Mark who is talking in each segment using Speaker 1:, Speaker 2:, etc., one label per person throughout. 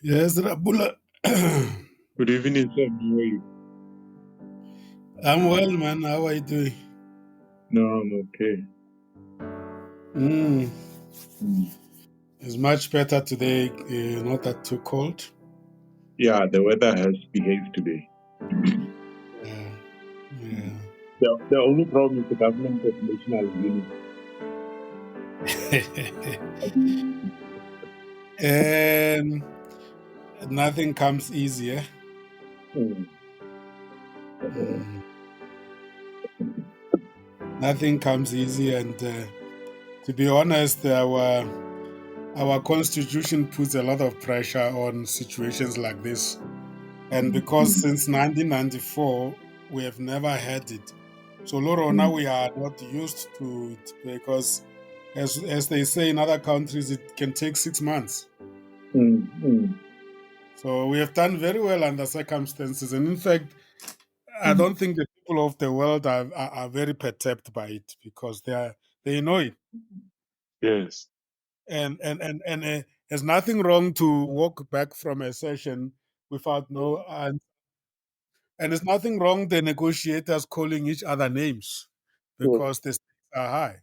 Speaker 1: Yes, Rabula.
Speaker 2: Good evening, sir. How are you?
Speaker 1: I'm well, man. How are you doing?
Speaker 2: No, I'm okay.
Speaker 1: Mm,
Speaker 2: Mm.
Speaker 1: it's much better today. Not that too cold.
Speaker 2: Yeah, the weather has behaved today.
Speaker 1: Yeah, yeah.
Speaker 2: The only problem is the government of national unity.
Speaker 1: and nothing comes easier.
Speaker 2: Mm.
Speaker 1: Mm, nothing comes easy, and to be honest, our constitution puts a lot of pressure on situations like this. And because
Speaker 2: Mm.
Speaker 1: since 1994 we have never had it, so Loro now
Speaker 2: Mm.
Speaker 1: we are not used to it because, as they say in other countries, it can take 6 months.
Speaker 2: Mm. Mm.
Speaker 1: So we have done very well under circumstances, and in fact, I
Speaker 2: Mm.
Speaker 1: don't think the people of the world are very perturbed by it because they know it,
Speaker 2: Yes.
Speaker 1: and there's nothing wrong to walk back from a session without no. And there's nothing wrong the negotiators calling each other names
Speaker 2: Yes.
Speaker 1: because the stakes are high.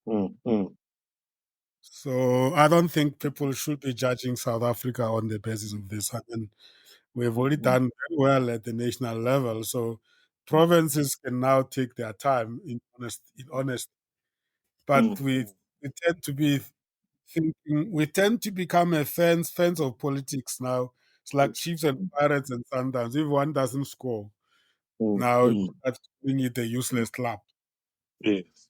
Speaker 2: Mm. Mm.
Speaker 1: So I don't think people should be judging South Africa on the basis of this. I mean, we've already
Speaker 2: Mm.
Speaker 1: done very well at the national level. So provinces can now take their time in honest. But
Speaker 2: Mm.
Speaker 1: we tend to be thinking we tend to become a fans of politics now. It's like Chiefs and Pirates and Sundowns. If one doesn't score,
Speaker 2: Mm.
Speaker 1: now you
Speaker 2: Mm.
Speaker 1: start calling it a useless club.
Speaker 2: Yes.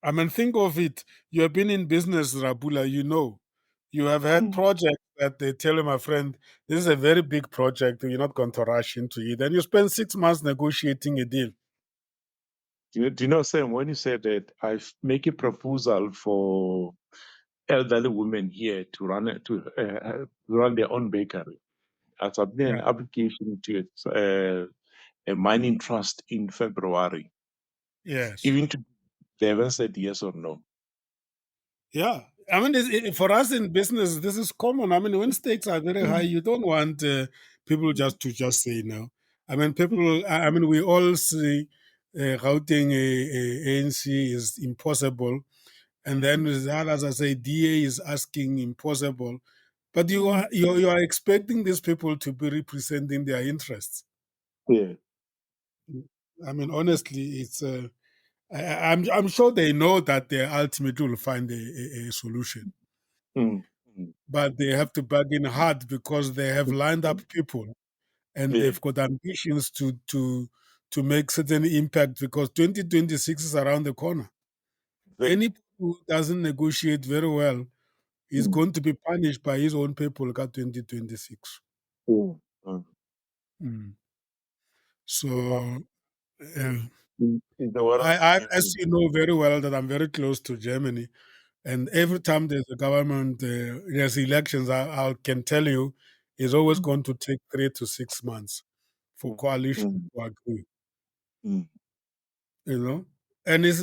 Speaker 1: I mean, think of it. You have been in business, Rabula, you know. You have had
Speaker 2: Mm.
Speaker 1: projects that they tell you, my friend, this is a very big project. You're not going to rush into it. And you spend 6 months negotiating a deal.
Speaker 2: Do you know, Sam, when you said that make a proposal for elderly women here to run their own bakery. I submitted
Speaker 1: Yeah.
Speaker 2: an application to a mining trust in February.
Speaker 1: Yes.
Speaker 2: Even to, they haven't said yes or no.
Speaker 1: Yeah. I mean, for us in business, this is common. I mean, when stakes are very high,
Speaker 2: Mm.
Speaker 1: you don't want people just say no. I mean, I mean, we all see routing ANC is impossible. And then with that, as I say, DA is asking impossible. But you are expecting these people to be representing their interests.
Speaker 2: Yeah.
Speaker 1: I mean, honestly, it's I'm sure they know that they ultimately will find a solution,
Speaker 2: Mm. Mm.
Speaker 1: but they have to bargain hard because they have lined up people and
Speaker 2: Yeah.
Speaker 1: they've got ambitions to make certain impact because 2026 is around the corner.
Speaker 2: Exactly.
Speaker 1: Any who doesn't negotiate very well is
Speaker 2: Mm.
Speaker 1: going to be punished by his own people at 2026.
Speaker 2: Mm. Mm.
Speaker 1: Mm.
Speaker 2: Yeah.
Speaker 1: So, uh,
Speaker 2: Is the world
Speaker 1: as you know very well, that I'm very close to Germany, and every time there's a government, there's elections, I can tell you, it's always going to take 3 to 6 months for
Speaker 2: Mm.
Speaker 1: coalition
Speaker 2: Mm.
Speaker 1: to agree.
Speaker 2: Mm.
Speaker 1: You know, and it's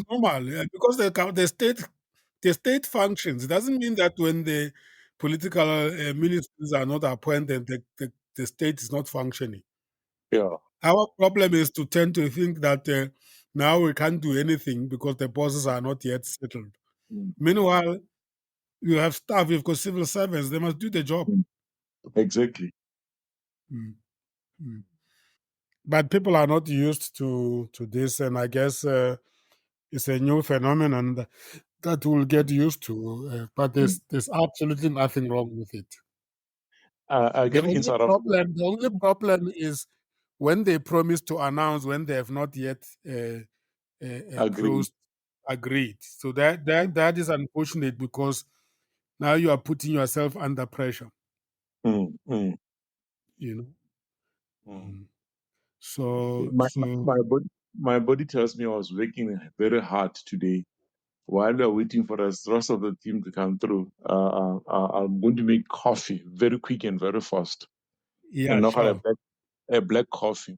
Speaker 1: normal because the state functions. It doesn't mean that when the political ministers are not appointed, the state is not functioning.
Speaker 2: Yeah.
Speaker 1: Our problem is to tend to think that now we can't do anything because the bosses are not yet settled.
Speaker 2: Mm.
Speaker 1: Meanwhile, you have staff, you've got civil servants, they must do the job.
Speaker 2: Mm. Exactly.
Speaker 1: Mm, mm. But people are not used to this, and I guess it's a new phenomenon that we'll get used to. But
Speaker 2: Mm.
Speaker 1: there's absolutely nothing wrong with it. The
Speaker 2: Again, in
Speaker 1: only
Speaker 2: South Africa,
Speaker 1: problem, the only problem is when they promise to announce when they have not yet
Speaker 2: agree.
Speaker 1: closed agreed. So that is unfortunate because now you are putting yourself under pressure.
Speaker 2: Mm. Mm.
Speaker 1: You know.
Speaker 2: Mm.
Speaker 1: Mm. So
Speaker 2: My, my
Speaker 1: so
Speaker 2: my body my body tells me I was working very hard today. While we are waiting for the rest of the team to come through, I'm going to make coffee very quick and very fast, and
Speaker 1: yeah,
Speaker 2: not
Speaker 1: sure.
Speaker 2: a black coffee.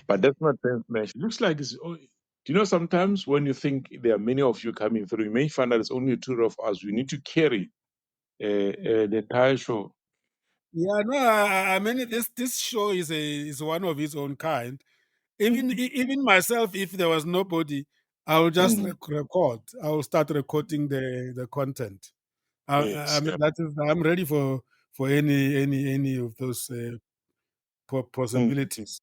Speaker 2: But that's not sense mesh. It looks like it's. Do you know sometimes when you think there are many of you coming through, you may find that it's only two of us. We need to carry. the entire show.
Speaker 1: Yeah, no, I mean this show is one of its own kind. Even myself, if there was nobody, I will just
Speaker 2: Mm.
Speaker 1: record. I will start recording the content. I
Speaker 2: Yes.
Speaker 1: mean
Speaker 2: Yeah.
Speaker 1: that is I'm ready for any of those
Speaker 2: Mm.
Speaker 1: possibilities.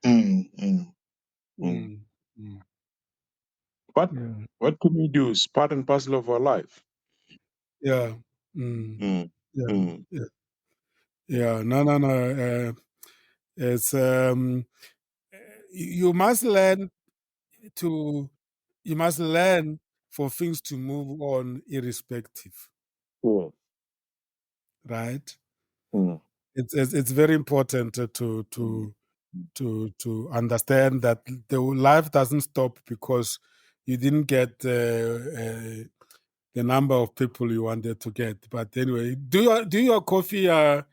Speaker 2: Mm. Mm. Mm.
Speaker 1: Mm, mm,
Speaker 2: But
Speaker 1: yeah,
Speaker 2: what can we do? It's part and parcel of our life.
Speaker 1: yeah, mm,
Speaker 2: Mm.
Speaker 1: yeah,
Speaker 2: Mm.
Speaker 1: yeah, yeah. No, no, no. It's you must learn to you must learn for things to move on irrespective,
Speaker 2: Mm.
Speaker 1: right?
Speaker 2: Mm.
Speaker 1: It's very important
Speaker 2: Mm.
Speaker 1: to understand that the life doesn't stop because you didn't get the number of people you wanted to get. But anyway, do your coffee. I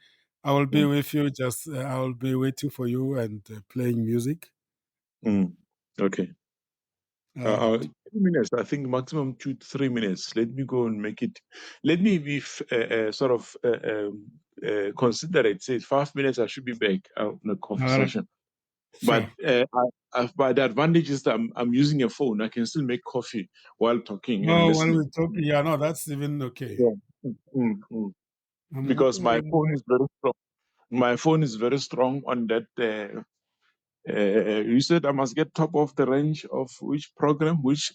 Speaker 1: will be
Speaker 2: Mm.
Speaker 1: with you. Just I will be waiting for you and playing music.
Speaker 2: Mm. Okay.
Speaker 1: All right.
Speaker 2: 2 minutes. I think maximum 2 to 3 minutes. Let me go and make it. Let me be sort of considerate. Say 5 minutes. I should be back in a
Speaker 1: All right.
Speaker 2: conversation. But
Speaker 1: Sure.
Speaker 2: by the advantage is that I'm using a phone. I can still make coffee while talking and
Speaker 1: Oh, while
Speaker 2: listening.
Speaker 1: we're talking, yeah, no, that's even okay.
Speaker 2: Yeah. Mm, mm.
Speaker 1: I'm
Speaker 2: Because
Speaker 1: working
Speaker 2: my
Speaker 1: on
Speaker 2: phone is very strong. My phone is very strong on that. You said I must get top of the range of which program? Which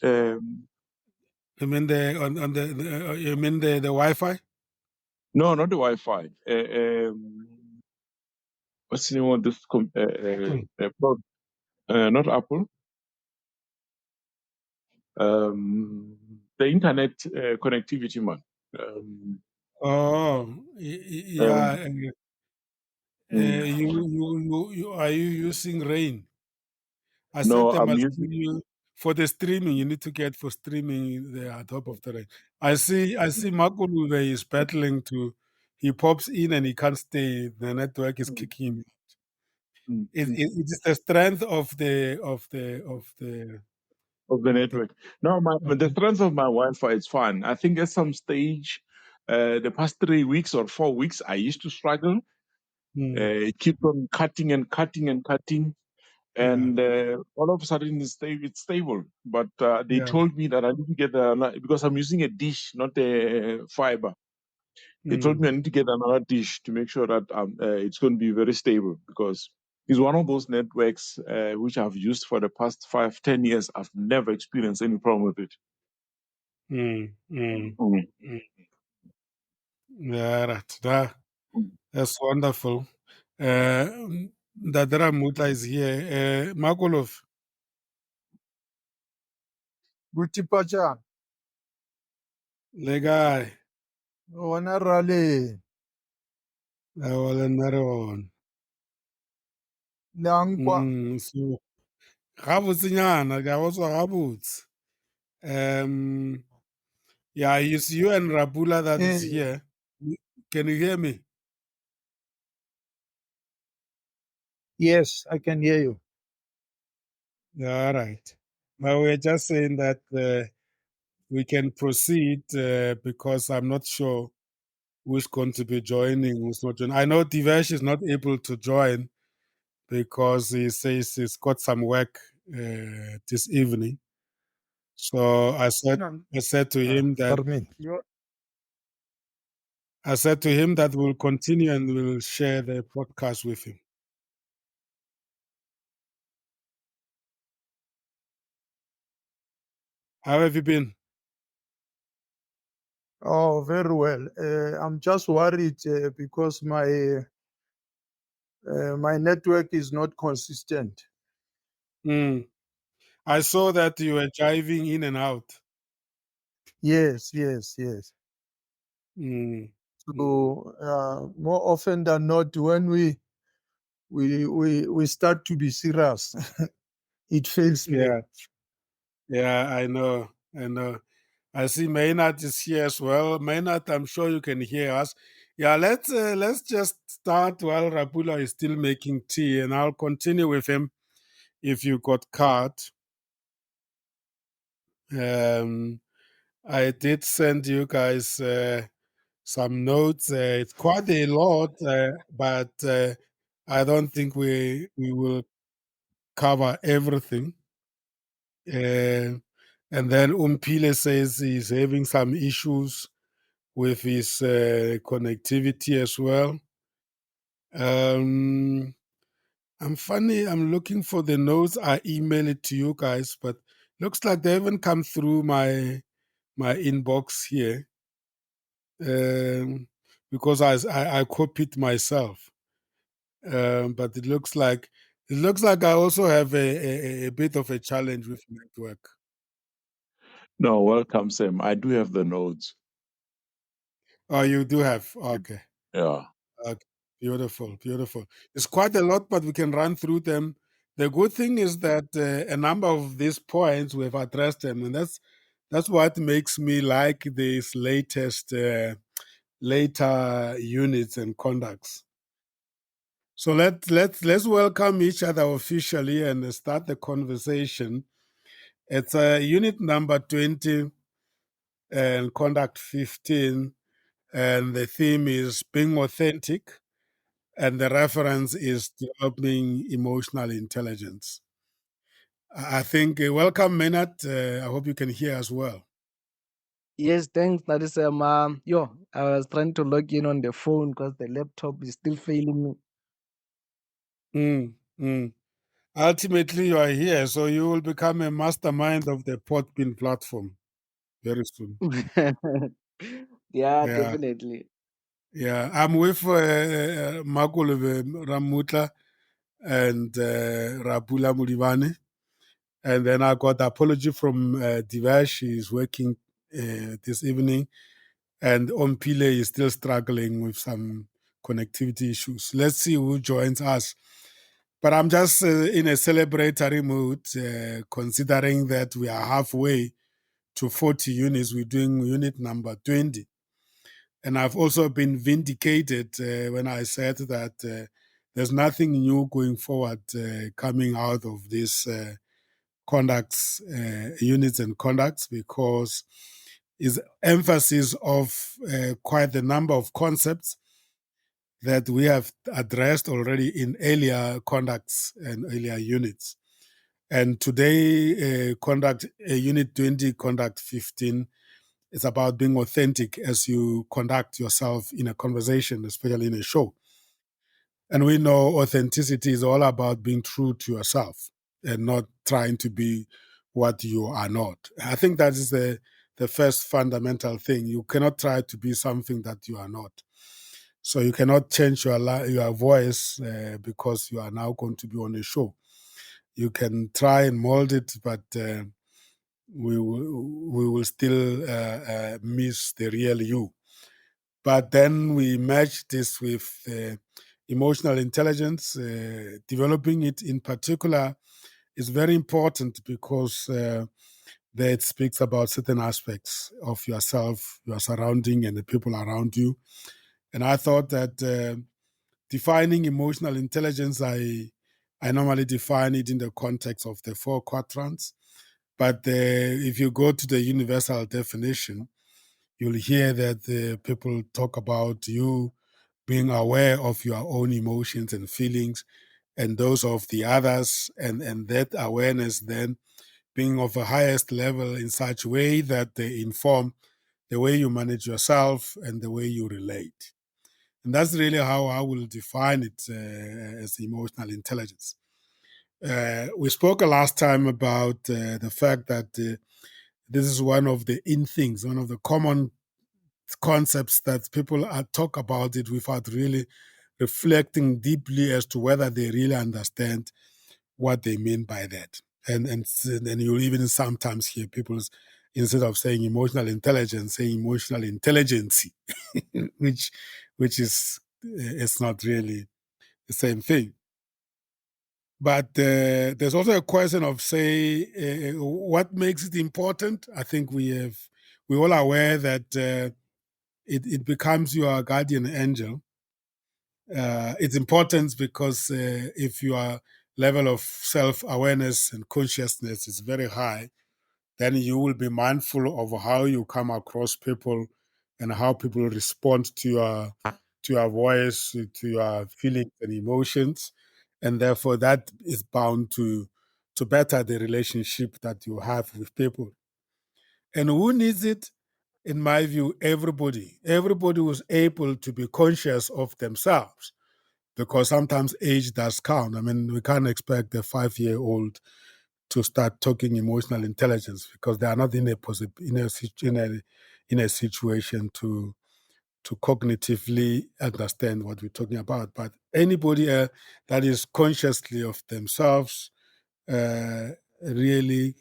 Speaker 1: I mean on the you mean the Wi-Fi?
Speaker 2: no, not the Wi-Fi. What's the name of this?
Speaker 1: Apple.
Speaker 2: Not Apple. The internet connectivity, man. Um,
Speaker 1: Oh,
Speaker 2: um,
Speaker 1: yeah.
Speaker 2: mm.
Speaker 1: You are you using Rain? I said
Speaker 2: No,
Speaker 1: they
Speaker 2: I'm
Speaker 1: must
Speaker 2: using.
Speaker 1: give you for the streaming. You need to get for streaming the top of the Rain. I see Makulu there is battling to. He pops in and he can't stay. The network is
Speaker 2: Mm,
Speaker 1: kicking him.
Speaker 2: mm, mm.
Speaker 1: It is the strength
Speaker 2: Of the
Speaker 1: of the.
Speaker 2: network. No, the strength of my Wi-Fi is fine. I think at some stage, the past 3 weeks or 4 weeks, I used to struggle.
Speaker 1: Mm,
Speaker 2: It keeps on cutting and cutting and cutting,
Speaker 1: yeah,
Speaker 2: and all of a sudden it's stable. But they
Speaker 1: yeah.
Speaker 2: told me that I need to get because I'm using a dish, not a fiber. They told
Speaker 1: Mm,
Speaker 2: me I need to get another dish to make sure that it's going to be very stable because it's one of those networks which I've used for the past 5, 10 years. I've never experienced any problem with it.
Speaker 1: mm, mm,
Speaker 2: Mm.
Speaker 1: mm. Yeah, right. That's wonderful. Dadra Muta is here. Makulov,
Speaker 3: Gutipacha,
Speaker 1: the guy,
Speaker 3: wana rale,
Speaker 1: I will another one.
Speaker 3: nankwa,
Speaker 1: So, Rabutsinyana, I also Rabuts. Yeah, it's you and Rabula that is
Speaker 3: eh,
Speaker 1: here. Can you hear me?
Speaker 3: yes, I can hear you.
Speaker 1: Yeah, all right. But we're just saying that we can proceed because I'm not sure who's going to be joining, who's not joining. I know Divesh is not able to join because he says he's got some work this evening. So
Speaker 3: No,
Speaker 1: I said to him that
Speaker 3: Armin. You
Speaker 1: we'll continue and we'll share the podcast with him. How have you been?
Speaker 3: oh, very well. I'm just worried because my network is not consistent.
Speaker 1: Mm. I saw that you were driving in and out.
Speaker 3: Yes, yes, yes.
Speaker 1: Mm. Mm.
Speaker 3: So more often than not, when we start to be serious, it fails me.
Speaker 1: Yeah, yeah, I know. I know. I see Maynard is here as well. Maynard, I'm sure you can hear us. Yeah, let's just start while Rapula is still making tea, and I'll continue with him if you got caught. Um, I did send you guys some notes. It's quite a lot, but I don't think we will cover everything. And then Umpile says he's having some issues with his connectivity as well. Um, I'm funny. I'm looking for the notes. I email it to you guys, but looks like they haven't come through my inbox here, because I copied myself. But it looks like I also have a bit of a challenge with network.
Speaker 2: No, welcome, Sam. I do have the notes.
Speaker 1: Oh, you do have. Okay.
Speaker 2: Yeah.
Speaker 1: Okay. Beautiful, beautiful. It's quite a lot, but we can run through them. The good thing is that a number of these points we've addressed them, and that's what makes me like these latest later units and conducts. So let's welcome each other officially and start the conversation. It's unit number 20 and conduct 15, and the theme is being authentic, and the reference is developing emotional intelligence. I think, welcome, Menat. I hope you can hear as well.
Speaker 4: Yes, thanks, Narisem. I was trying to log in on the phone because the laptop is still failing me.
Speaker 1: Mm, mm. Ultimately, you are here, so you will become a mastermind of the Podbean platform very soon.
Speaker 4: Yeah,
Speaker 1: Yeah,
Speaker 4: definitely.
Speaker 1: yeah. I'm with Makulove Ramutla and Rapula Mudivane. And then I got apology from Divesh. She's working this evening. And Ompile is still struggling with some connectivity issues. Let's see who joins us. But I'm just in a celebratory mood, considering that we are halfway to 40 units. We're doing unit number 20. And I've also been vindicated when I said that there's nothing new going forward coming out of this conducts, units and conducts, because is emphasis of quite a number of concepts that we have addressed already in earlier conducts and earlier units. And today, conduct unit 20, conduct 15, is about being authentic as you conduct yourself in a conversation, especially in a show. And we know authenticity is all about being true to yourself and not trying to be what you are not. I think that is the first fundamental thing. You cannot try to be something that you are not. So you cannot change your voice because you are now going to be on a show. You can try and mold it, but we will still miss the real you. But then we match this with emotional intelligence. Developing it in particular is very important because there it speaks about certain aspects of yourself, your surrounding, and the people around you. And I thought that defining emotional intelligence, I normally define it in the context of the four quadrants. But if you go to the universal definition, you'll hear that people talk about you being aware of your own emotions and feelings and those of the others, and that awareness then being of the highest level in such a way that they inform the way you manage yourself and the way you relate. And that's really how I will define it as emotional intelligence. We spoke last time about the fact that this is one of the in things, one of the common concepts that people talk about it without really reflecting deeply as to whether they really understand what they mean by that. And you'll even sometimes hear people, instead of saying emotional intelligence, say emotional intelligence, which is it's not really the same thing. But there's also a question of, say, what makes it important. I think we're all aware that it becomes your guardian angel. It's important because if your level of self-awareness and consciousness is very high, then you will be mindful of how you come across people and how people respond to your voice, to your feelings and emotions, and therefore that is bound to better the relationship that you have with people. And who needs it? In my view, everybody. Everybody who's able to be conscious of themselves, because sometimes age does count. I mean, we can't expect a 5-year-old to start talking emotional intelligence because they are not in a situation to cognitively understand what we're talking about. But anybody that is consciously of themselves uh, really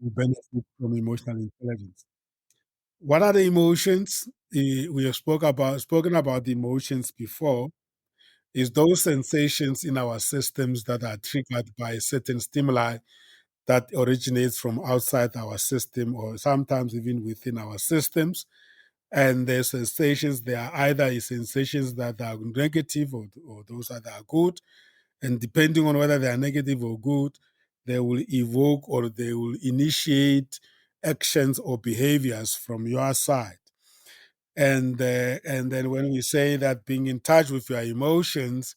Speaker 1: benefit from emotional intelligence. What are the emotions? We have spoken about the emotions before. Is those sensations in our systems that are triggered by certain stimuli that originates from outside our system or sometimes even within our systems. And the sensations, they are either sensations that are negative or those that are good. And depending on whether they are negative or good, they will evoke or they will initiate actions or behaviors from your side. And then when we say that being in touch with your emotions,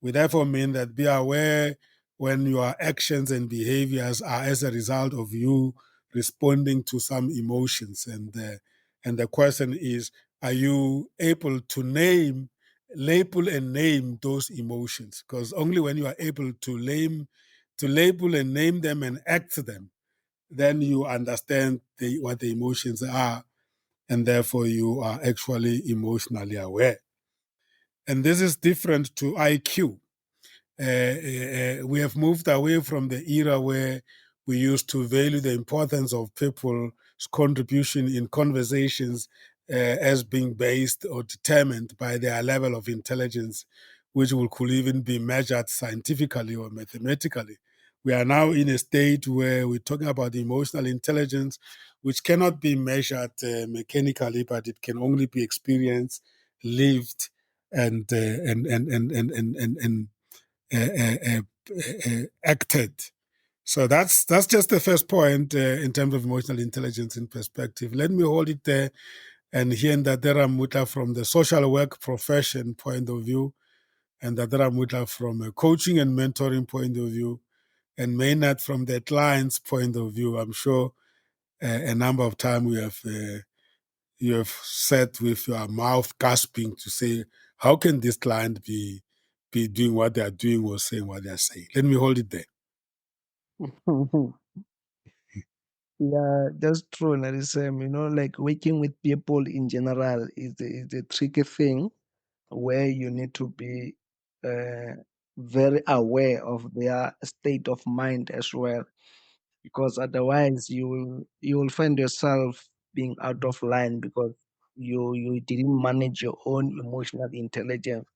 Speaker 1: we therefore mean that be aware when your actions and behaviors are as a result of you responding to some emotions. And the question is, are you able to label and name those emotions? Because only when you are able to label and name them and act them, then you understand what the emotions are, and therefore you are actually emotionally aware. And this is different to IQ. We have moved away from the era where we used to value the importance of people's contribution in conversations as being based or determined by their level of intelligence, which could even be measured scientifically or mathematically. We are now in a state where we're talking about emotional intelligence, which cannot be measured mechanically, but it can only be experienced, lived, and acted. So that's just the first point in terms of emotional intelligence in perspective. Let me hold it there and hear Ndadera Muta from the social work profession point of view, and Ndadera Muta from a coaching and mentoring point of view, and Maynard from the client's point of view. I'm sure a number of times you have said with your mouth gasping to say, how can this client be doing what they are doing or saying what they are saying? Let me hold it there.
Speaker 4: Yeah, that's true, Narisem. Like working with people in general is a tricky thing where you need to be uh, very aware of their state of mind as well, because otherwise you will find yourself being out of line because you didn't manage your own emotional intelligence.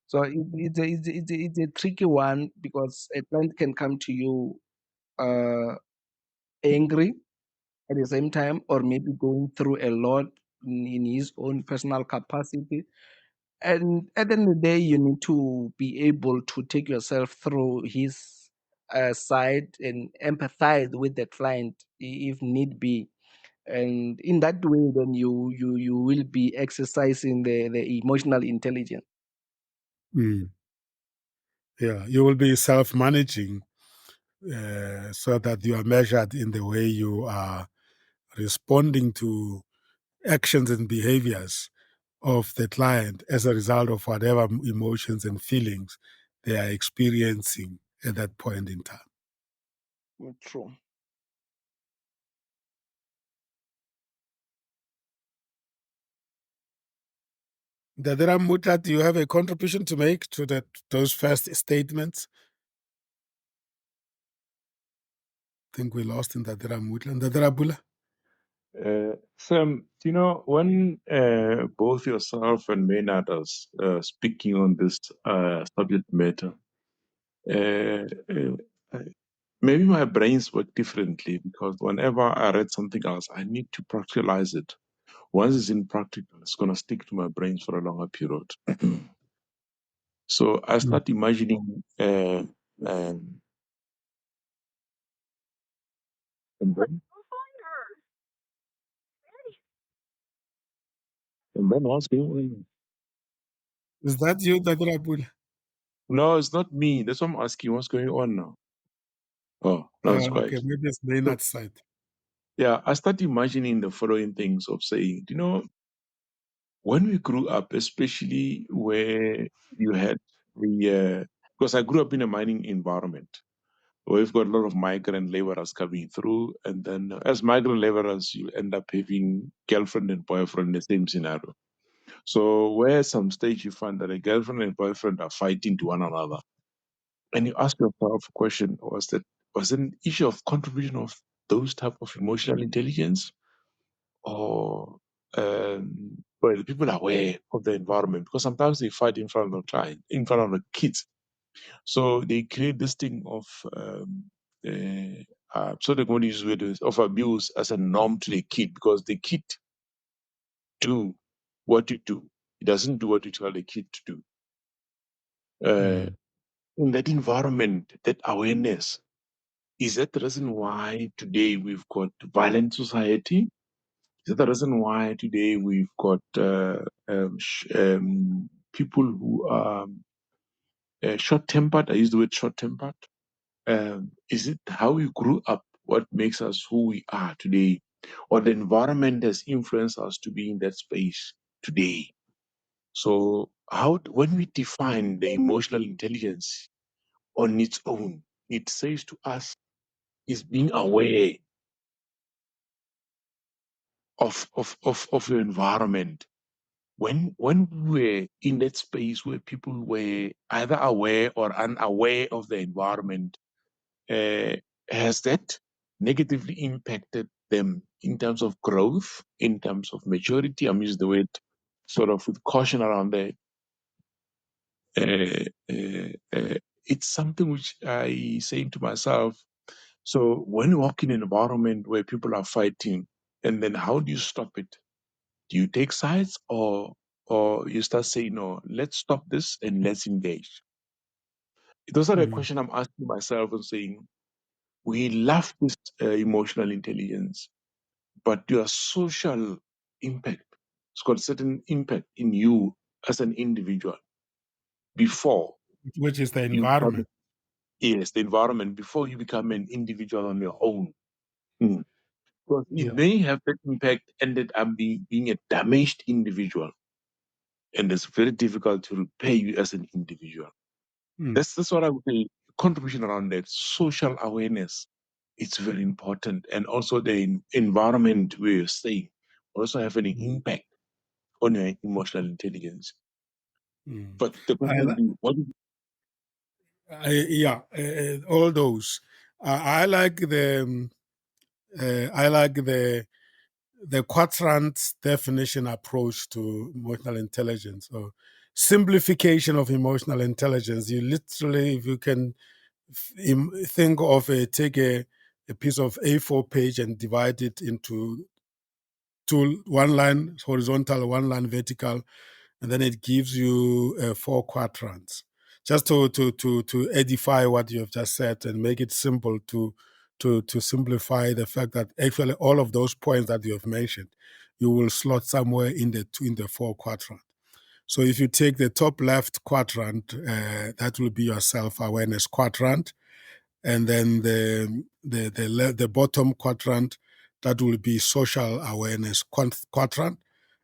Speaker 4: So it's a tricky one because a client can come to you uh, angry at the same time, or maybe going through a lot in his own personal capacity. And at the end of the day, you need to be able to take yourself through his side and empathize with the client if need be. And in that way, then you will be exercising the emotional intelligence.
Speaker 1: Mm. Yeah, you will be self-managing so that you are measured in the way you are responding to actions and behaviors of the client as a result of whatever emotions and feelings they are experiencing at that point in time.
Speaker 4: True.
Speaker 1: Dadera Muta, do you have a contribution to make to those first statements? I think we lost in Dadera Muta. And Dadera Bula?
Speaker 2: Sam, when both yourself and Maynard are speaking on this subject matter, uh, uh, maybe my brains work differently because whenever I read something else, I need to practicalize it. Once it's in practical, it's going to stick to my brains for a longer period. So I
Speaker 1: Mm.
Speaker 2: start imagining um, And then what's going on?
Speaker 1: Is that you, Dadrapul?
Speaker 2: No, it's not me. That's what I'm asking. What's going on now? Oh, no, it's
Speaker 1: Okay,
Speaker 2: quiet.
Speaker 1: maybe it's
Speaker 2: So,
Speaker 1: Maynard's side.
Speaker 2: yeah, I start imagining the following things of saying, when we grew up, especially where you had because I grew up in a mining environment where we've got a lot of migrant laborers coming through. And then as migrant laborers, you end up having girlfriend and boyfriend in the same scenario. So where at some stage you find that a girlfriend and boyfriend are fighting to one another. And you ask yourself a question, was it an issue of contribution of those type of emotional intelligence? Or were the people aware of the environment? Because sometimes they fight in front of the client, in front of the kids. So they create this thing of so they're going to use words of abuse as a norm to the kid because the kid do what you do. He doesn't do what you tell the kid to do.
Speaker 1: Mm.
Speaker 2: In that environment, that awareness, is that the reason why today we've got violent society? Is that the reason why today we've got people who are short-tempered? I use the word short-tempered. Is it how we grew up what makes us who we are today, or the environment has influenced us to be in that space today? So, when we define the emotional intelligence on its own, it says to us is being aware of your environment. When we were in that space where people were either aware or unaware of the environment, uh, has that negatively impacted them in terms of growth, in terms of maturity? I'm using the word sort of with caution around there. It's something which I saying to myself. So when you walk in an environment where people are fighting, and then how do you stop it? Do you take sides, or you start saying, no, let's stop this and let's engage? Those are the
Speaker 1: Mm.
Speaker 2: questions I'm asking myself and saying, we love this emotional intelligence, but your social impact, it's got a certain impact in you as an individual before
Speaker 1: Which is the
Speaker 2: you become,
Speaker 1: environment.
Speaker 2: yes, the environment, before you become an individual on your own. Mm. Because it
Speaker 1: Yeah.
Speaker 2: may have that impact ended up being a damaged individual, and it's very difficult to repair you as an individual.
Speaker 1: Mm.
Speaker 2: That's what I would say. Contribution around that social awareness, it's very important, and also the environment where you're staying also have an impact on your emotional intelligence.
Speaker 1: Mm.
Speaker 2: But the question
Speaker 1: I,
Speaker 2: would be, what?
Speaker 1: yeah, all those. I like I like the quadrant definition approach to emotional intelligence or simplification of emotional intelligence. You literally, if you can think of take a piece of A4 page and divide it into two, one line horizontal, one line vertical, and then it gives you four quadrants. Just to edify what you have just said and make it simple to simplify the fact that actually all of those points that you have mentioned, you will slot somewhere in the four quadrant. So if you take the top left quadrant, that will be your self awareness quadrant, and then the bottom quadrant, that will be social awareness quadrant.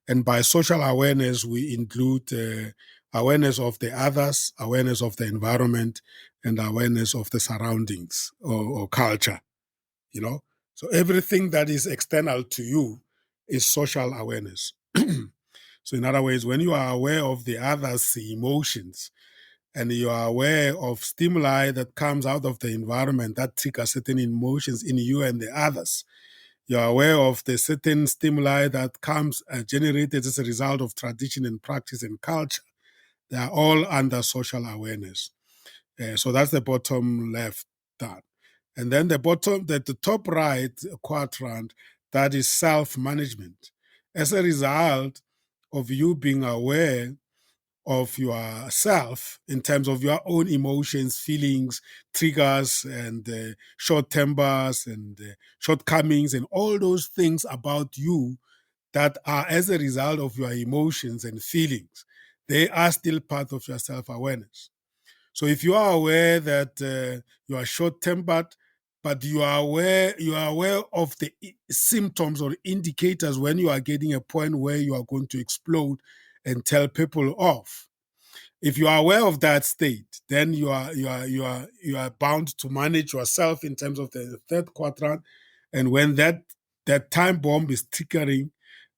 Speaker 1: And by social awareness, we include awareness of the others, awareness of the environment, and awareness of the surroundings or culture. You know, so everything that is external to you is social awareness. So, in other words, when you are aware of the others' emotions, and you are aware of stimuli that comes out of the environment that trigger certain emotions in you and the others. You are aware of the certain stimuli that comes generated as a result of tradition and practice and culture. They are all under social awareness. So that's the bottom left that. And then the top right quadrant, that is self-management. As a result of you being aware of yourself in terms of your own emotions, feelings, triggers, and short tempers and shortcomings, and all those things about you that are as a result of your emotions and feelings, they are still part of your self-awareness. So if you are aware that you are short-tempered, but you are aware of the symptoms or indicators when you are getting a point where you are going to explode and tell people off. If you are aware of that state, then you are bound to manage yourself in terms of the third quadrant. And when that time bomb is tickering,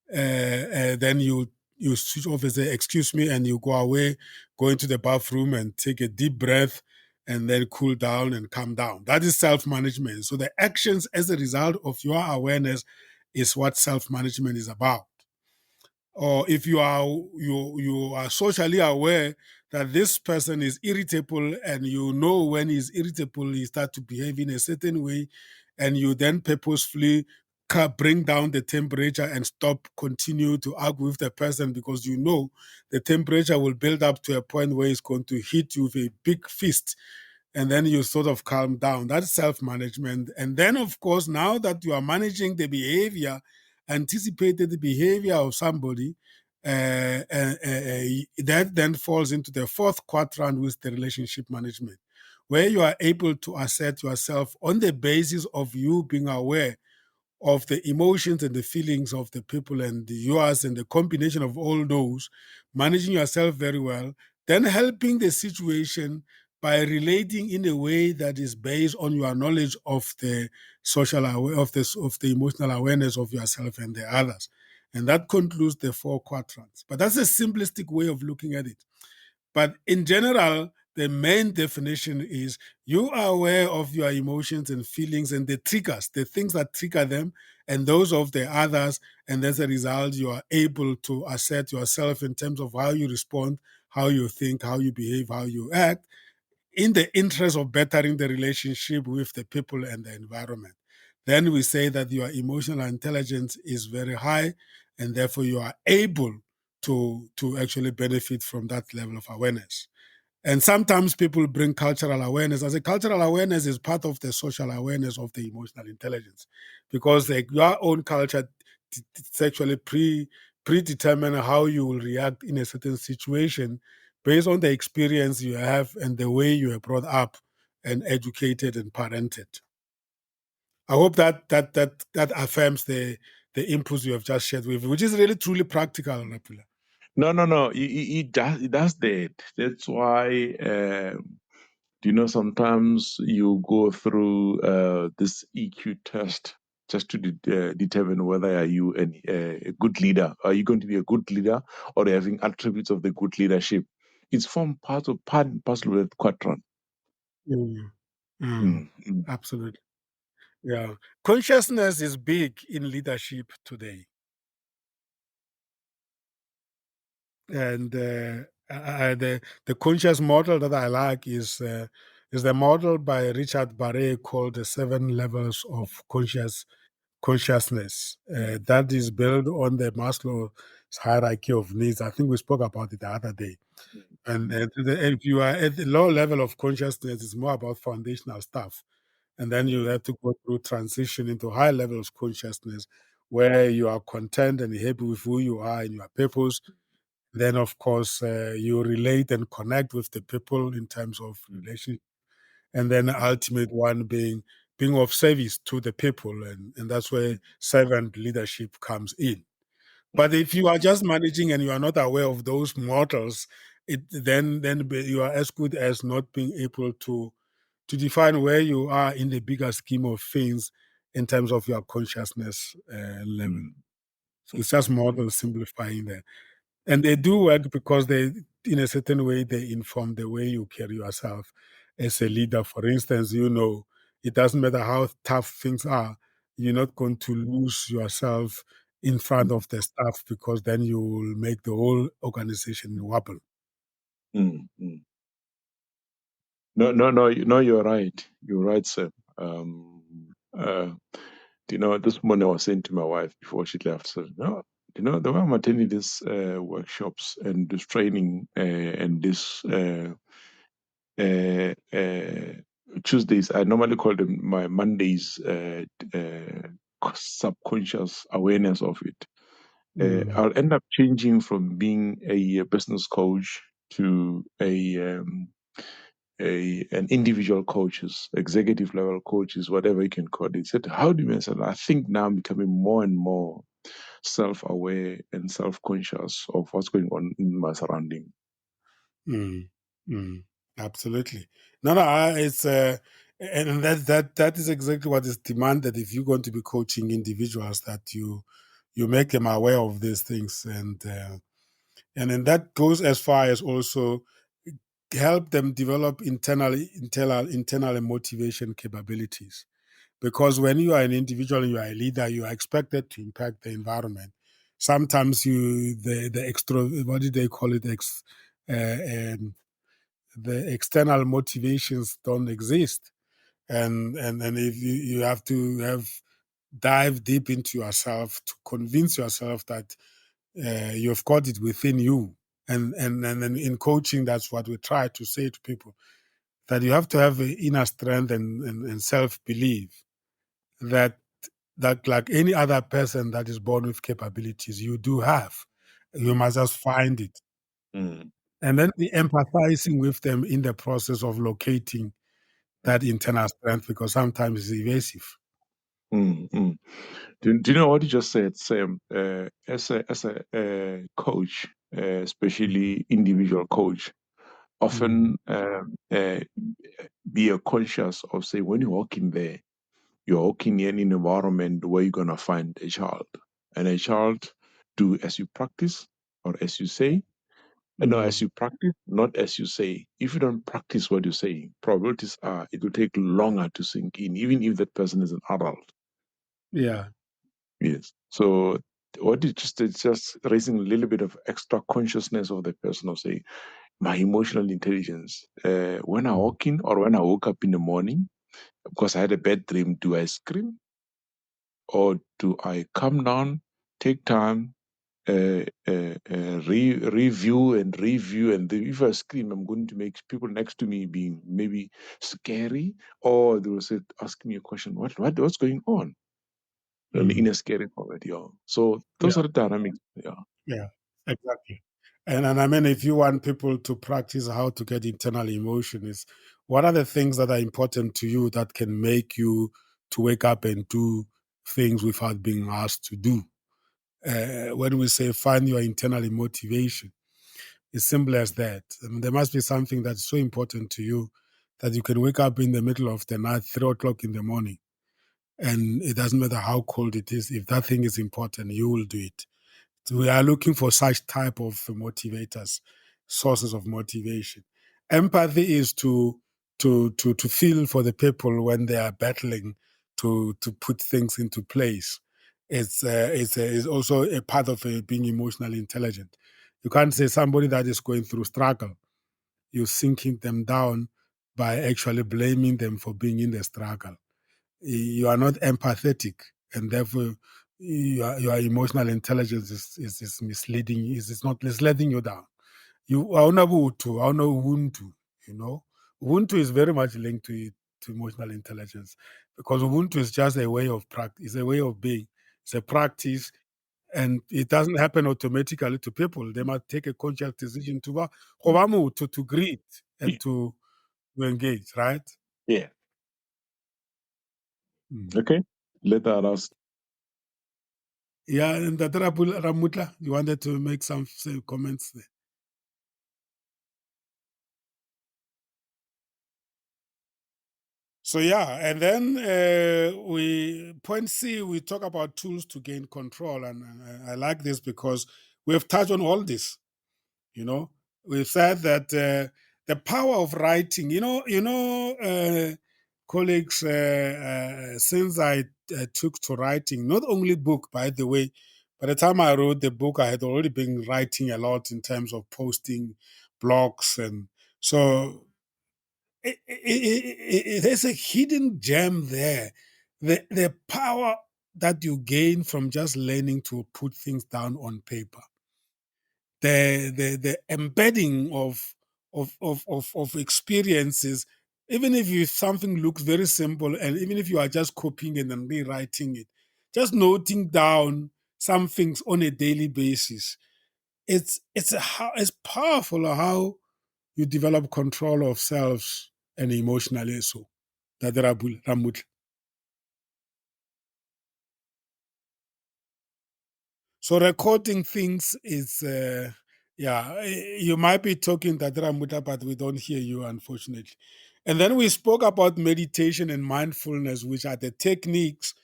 Speaker 1: then you switch off and say, "Excuse me," and you go away, go into the bathroom and take a deep breath, and then cool down and calm down. That is self-management. So the actions as a result of your awareness is what self-management is about. Or if you are socially aware that this person is irritable, and you know when he's irritable he start to behave in a certain way, and you then purposefully bring down the temperature and continue to argue with the person, because you know the temperature will build up to a point where it's going to hit you with a big fist, and then you sort of calm down. That's self-management. And then, of course, now that you are managing the behavior, anticipated the behavior of somebody, that then falls into the fourth quadrant with the relationship management, where you are able to assert yourself on the basis of you being aware of the emotions and the feelings of the people and yours, and the combination of all those, managing yourself very well, then helping the situation by relating in a way that is based on your knowledge of the of the emotional awareness of yourself and the others. And that concludes the four quadrants. But that's a simplistic way of looking at it. But in general, the main definition is you are aware of your emotions and feelings and the triggers, the things that trigger them, and those of the others. And as a result, you are able to assert yourself in terms of how you respond, how you think, how you behave, how you act, in the interest of bettering the relationship with the people and the environment. Then we say that your emotional intelligence is very high, and therefore you are able to actually benefit from that level of awareness. And sometimes people bring cultural awareness. As a cultural awareness is part of the social awareness of the emotional intelligence, because your own culture actually predetermine how you will react in a certain situation based on the experience you have and the way you were brought up and educated and parented. I hope that affirms the inputs you have just shared with, which is really truly practical, Rapula.
Speaker 2: No. It does that. That's why. Sometimes you go through this EQ test just to determine whether are you a good leader. Are you going to be a good leader, or having attributes of the good leadership? It's formed part and parcel of the quadrant.
Speaker 1: Mm.
Speaker 2: Mm, mm,
Speaker 1: Absolutely. Yeah. Consciousness is big in leadership today. And the conscious model that I like is the model by Richard Barre called the 7 levels of consciousness. That is built on the Maslow's hierarchy of needs. I think we spoke about it the other day. And if you are at the low level of consciousness, it's more about foundational stuff. And then you have to go through transition into high levels of consciousness, where you are content and happy with who you are and your purpose. Then, of course, you relate and connect with the people in terms of relation. And then the ultimate one being of service to the people. And that's where servant leadership comes in. But if you are just managing and you are not aware of those models, then you are as good as not being able to define where you are in the bigger scheme of things in terms of your consciousness level.
Speaker 2: mm,
Speaker 1: So it's just model simplifying there. And they do work because they, in a certain way, they inform the way you carry yourself as a leader. For instance, it doesn't matter how tough things are, you're not going to lose yourself in front of the staff, because then you will make the whole organization wobble.
Speaker 2: mm. No, you're right. You're right, sir. Uh, this morning I was saying to my wife before she left, so, the way I'm attending these workshops and this training and this Tuesdays, I normally call them my Mondays, subconscious awareness of it. I'll end up changing from being a business coach to an individual coaches, executive level coaches, whatever you can call it. He said, how do you answer? I think now I'm becoming more and more self-aware and self-conscious of what's going on in my surrounding.
Speaker 1: Mm, mm, absolutely. No, no, it's and that is exactly what is demanded if you're going to be coaching individuals, that you make them aware of these things, and then that goes as far as also help them develop internal motivation capabilities. Because when you are an individual and you are a leader, you are expected to impact the environment. Sometimes the extra, what do they call it, the external motivations don't exist, and if you have to dive deep into yourself to convince yourself that you've got it within you. And in coaching, that's what we try to say to people, that you have to have a inner strength and self-belief that like any other person that is born with capabilities, you do have. You must just find it.
Speaker 2: Mm.
Speaker 1: And then be empathizing with them in the process of locating that internal strength, because sometimes it's evasive.
Speaker 2: Mm, mm. Do you know what you just said, Sam? As a coach, especially individual coach,
Speaker 1: Mm.
Speaker 2: often be conscious of, say, when you walk in there, you're walking in an environment where you're gonna find a child, and a child do as you practice or as you say. No, as
Speaker 1: Mm.
Speaker 2: you practice, not as you say. If you don't practice what you say, probabilities are it will take longer to sink in, even if that person is an adult.
Speaker 1: Yeah.
Speaker 2: Yes. So what you just it's just raising a little bit of extra consciousness of the person, of say my emotional intelligence. When I
Speaker 1: Mm.
Speaker 2: walk in or when I woke up in the morning because I had a bad dream, do I scream or do I calm down, take time, review and review, and if I scream, I'm going to make people next to me being maybe scary, or they will say, ask me a question, what's going on? And in
Speaker 1: Mm.
Speaker 2: a scary format, yeah. So those
Speaker 1: Yeah.
Speaker 2: are the dynamics, yeah.
Speaker 1: Yeah. Exactly. And I mean, if you want people to practice how to get internal emotion, is what are the things that are important to you that can make you to wake up and do things without being asked to do? When we say find your internal motivation, it's simple as that. I mean, there must be something that's so important to you that you can wake up in the middle of the night, 3 o'clock in the morning, and it doesn't matter how cold it is. If that thing is important, you will do it. So we are looking for such type of motivators, sources of motivation. Empathy is to feel for the people when they are battling to put things into place. It's also a part of being emotionally intelligent. You can't say somebody that is going through struggle, you're sinking them down by actually blaming them for being in the struggle. You are not empathetic, and therefore your emotional intelligence is misleading. Is not is letting you down. You are Ubuntu. You know, Ubuntu is very much linked to emotional intelligence, because Ubuntu is just a way of practice. It's a way of being. It's a practice, and it doesn't happen automatically to people. They must take a conscious decision to greet
Speaker 2: Yeah.
Speaker 1: and to engage. Right?
Speaker 2: Yeah.
Speaker 1: Mm.
Speaker 2: Okay. Let us.
Speaker 1: Yeah, and the Ramutla, you wanted to make some say, comments there. So yeah, and then we point C, we talk about tools to gain control, and I like this because we have touched on all this. You know, we've said that the power of writing. Colleagues, since I took to writing, not only book, by the way. By the time I wrote the book, I had already been writing a lot in terms of posting blogs, and so there's a hidden gem there. The power that you gain from just learning to put things down on paper, the embedding of experiences, even if something looks very simple, and even if you are just copying it and rewriting it, just noting down some things on a daily basis. It's powerful how you develop control of selves and emotionally so. That Ramut. So recording things is, you might be talking Ramuta, but we don't hear you, unfortunately. And then we spoke about meditation and mindfulness, which are the techniques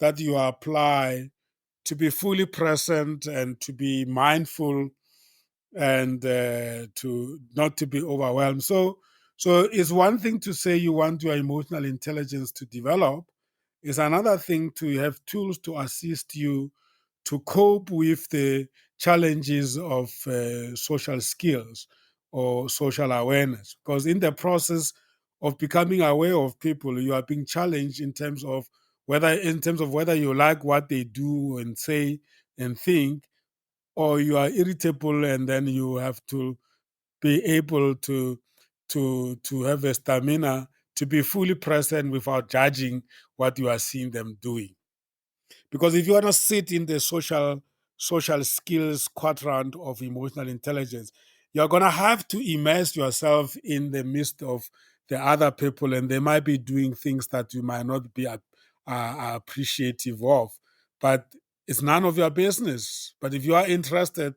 Speaker 1: that you apply to be fully present and to be mindful and to not to be overwhelmed. So it's one thing to say you want your emotional intelligence to develop. It's another thing to have tools to assist you to cope with the challenges of social skills or social awareness. Because in the process of becoming aware of people, you are being challenged in terms of whether you like what they do and say and think, or you are irritable, and then you have to be able to have a stamina to be fully present without judging what you are seeing them doing. Because if you want to sit in the social skills quadrant of emotional intelligence, you're going to have to immerse yourself in the midst of the other people, and they might be doing things that you might not be appreciative of, but it's none of your business. But if you are interested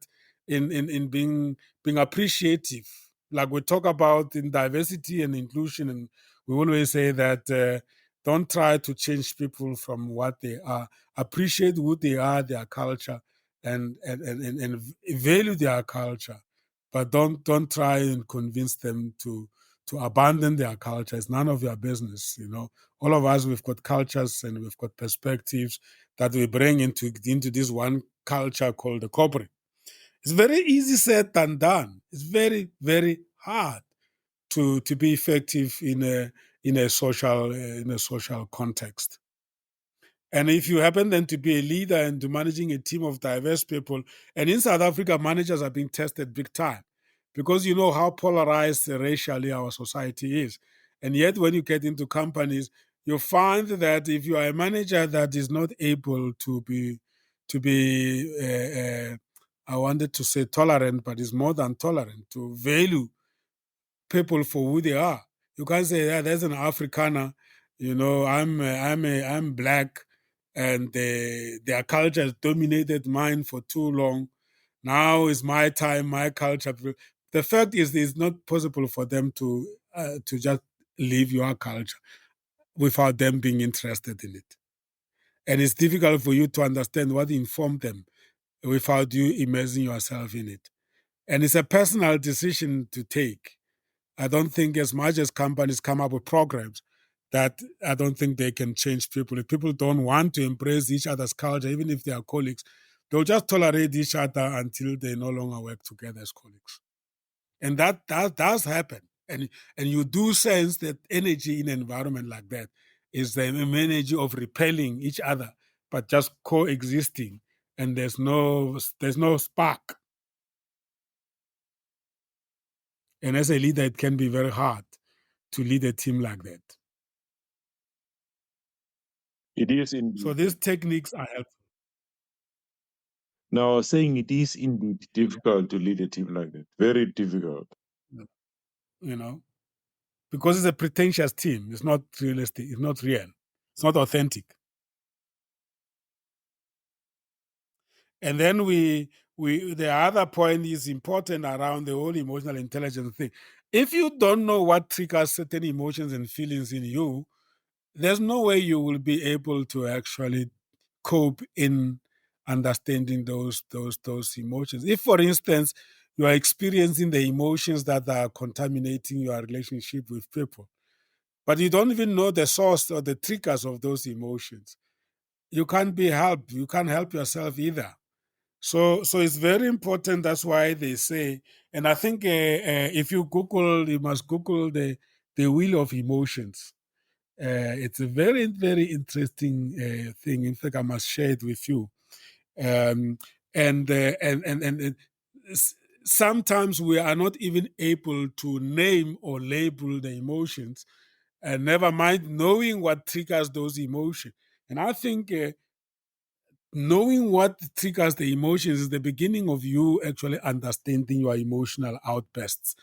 Speaker 1: in being appreciative, like we talk about in diversity and inclusion, and we always say that don't try to change people from what they are. Appreciate who they are, their culture, and value their culture, but don't try and convince them to abandon their culture. It's none of your business. All of us, we've got cultures and we've got perspectives that we bring into this one culture called the corporate. It's very easy said than done. It's very, very hard to be effective in a social context. And if you happen then to be a leader and to managing a team of diverse people, and in South Africa, managers are being tested big time because you know how polarized racially our society is. And yet, when you get into companies, you find that if you are a manager that is not able to be, I wanted to say tolerant, but is more than tolerant, to value people for who they are. You can't say, yeah, there's an Afrikaner, I'm black, and their culture has dominated mine for too long. Now is my time, my culture. The fact is, it's not possible for them to just leave your culture without them being interested in it. And it's difficult for you to understand what informed them without you immersing yourself in it. And it's a personal decision to take. I don't think as much as companies come up with programs that I don't think they can change people. If people don't want to embrace each other's culture, even if they are colleagues, they'll just tolerate each other until they no longer work together as colleagues. And that does happen. And you do sense that energy in an environment like that is the energy of repelling each other, but just coexisting. And there's no spark. And as a leader, it can be very hard to lead a team like that.
Speaker 2: It is
Speaker 1: So
Speaker 2: indeed.
Speaker 1: these techniques are helpful.
Speaker 2: Now, saying it is indeed difficult to lead a team like that. Very difficult.
Speaker 1: Because it's a pretentious team. It's not realistic. It's not real. It's not authentic. And then the other point is important around the whole emotional intelligence thing. If you don't know what triggers certain emotions and feelings in you, there's no way you will be able to actually cope in understanding those emotions. If, for instance, you are experiencing the emotions that are contaminating your relationship with people, but you don't even know the source or the triggers of those emotions, you can't be helped. You can't help yourself either. So it's very important. That's why they say, and I think if you Google, you must Google the wheel of emotions. It's a very, very interesting thing. In fact, I must share it with you. Um, and sometimes we are not even able to name or label the emotions, and never mind knowing what triggers those emotions. And I think knowing what triggers the emotions is the beginning of you actually understanding your emotional outbursts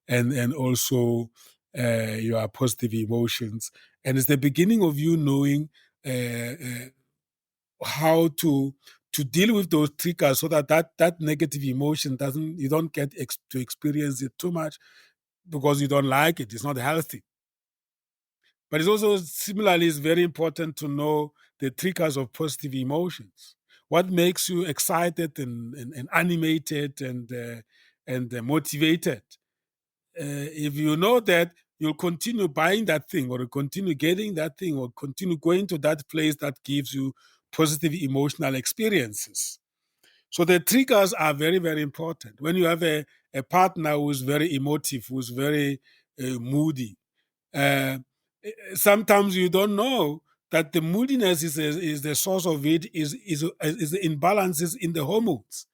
Speaker 1: and also your positive emotions. And it's the beginning of you knowing how to deal with those triggers so that negative emotion doesn't, you don't get to experience it too much because you don't like it. It's not healthy. But it's also similarly, it's very important to know the triggers of positive emotions. What makes you excited and animated and motivated? If you know that, you'll continue buying that thing, or continue getting that thing, or continue going to that place that gives you positive emotional experiences. So the triggers are very, very important. When you have a partner who's very emotive, who's very moody, uh, sometimes you don't know that the moodiness is the source of it, is the imbalances in the hormones.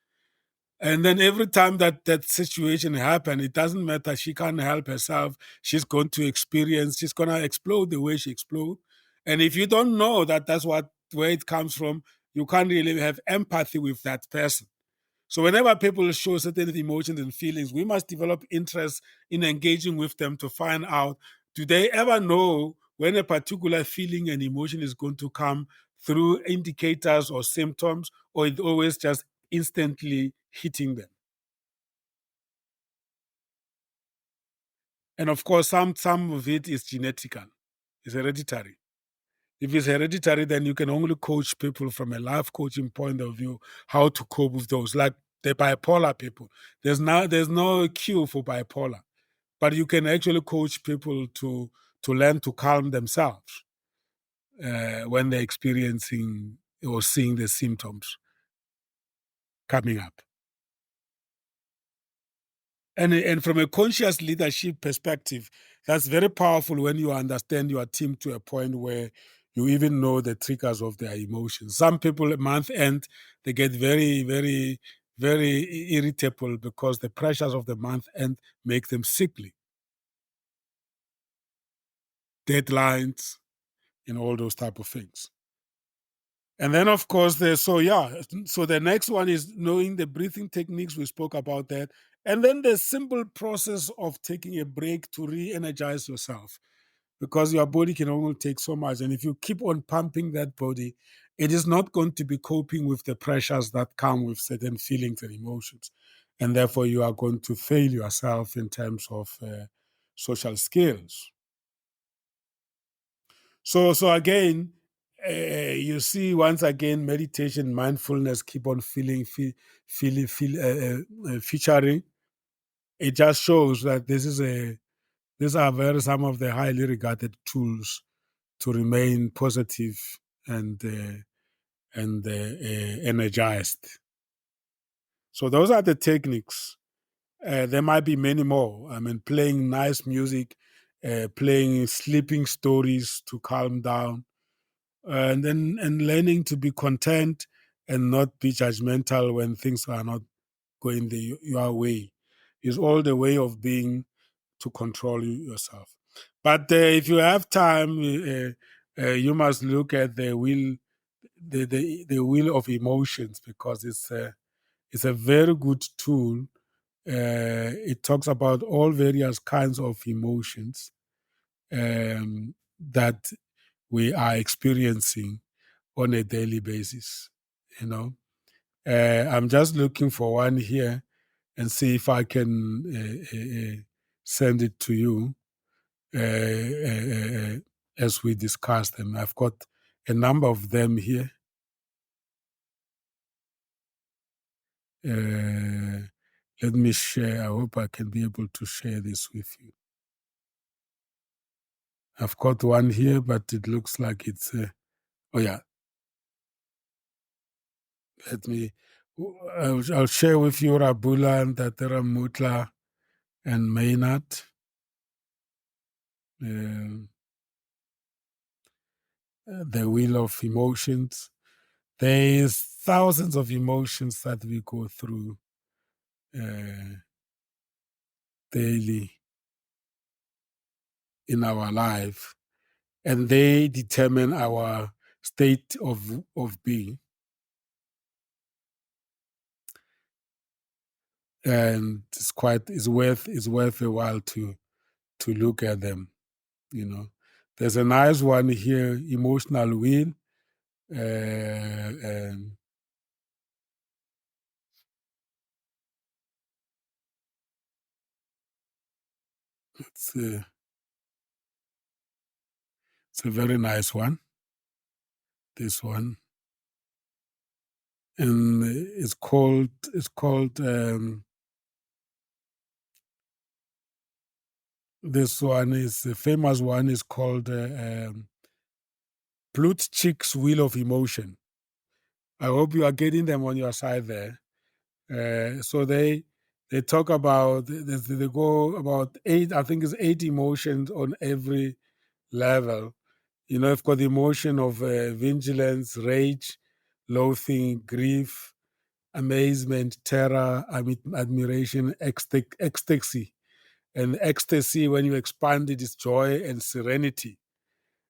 Speaker 1: And then every time that situation happens, it doesn't matter. She can't help herself. She's going to experience, she's going to explode the way she explodes. And if you don't know that that's where it comes from, you can't really have empathy with that person. So whenever people show certain emotions and feelings, we must develop interest in engaging with them to find out, do they ever know when a particular feeling and emotion is going to come through indicators or symptoms, or it always just instantly hitting them? And of course, some of it is genetical, it's hereditary. If it's hereditary, then you can only coach people from a life coaching point of view how to cope with those, like the bipolar people. There's no cure for bipolar, but you can actually coach people to learn to calm themselves when they're experiencing or seeing the symptoms coming up. And from a conscious leadership perspective, that's very powerful when you understand your team to a point where you even know the triggers of their emotions. Some people at month end, they get very, very, very irritable because the pressures of the month end make them sickly. Deadlines and all those type of things. And then, of course, so the next one is knowing the breathing techniques. We spoke about that. And then the simple process of taking a break to re-energize yourself, because your body can only take so much. And if you keep on pumping that body, it is not going to be coping with the pressures that come with certain feelings and emotions. And therefore, you are going to fail yourself in terms of social skills. So again, you see once again, meditation, mindfulness keep on featuring. It just shows that these are some of the highly regarded tools to remain positive and energized. So those are the techniques. There might be many more. I mean, playing nice music, playing sleeping stories to calm down, and learning to be content and not be judgmental when things are not going your way is all the way of being to control yourself. But if you have time, you must look at the wheel, the wheel of emotions, because it's a very good tool. It talks about all various kinds of emotions that we are experiencing on a daily basis. You know, I'm just looking for one here and see if I can send it to you as we discuss them. I've got a number of them here. Let me share. I hope I can be able to share this with you. I've got one here, but it looks like it's. Oh yeah. Let me. I'll share with you Rabula and Tatera Mutla and Maynard. The wheel of emotions. There's thousands of emotions that we go through daily in our life, and they determine our state of being. and it's worth a while to look at them. You know, there's a nice one here, emotional will, and it's a very nice one. This one, and it's called this one is the famous one is called Plutchik's Wheel of Emotion. I hope you are getting them on your side there. So they talk about they go about eight. I think it's 8 emotions on every level. You know, you've got the emotion of vigilance, rage, loathing, grief, amazement, terror, admiration, ecstasy. And ecstasy, when you expand it, is joy and serenity.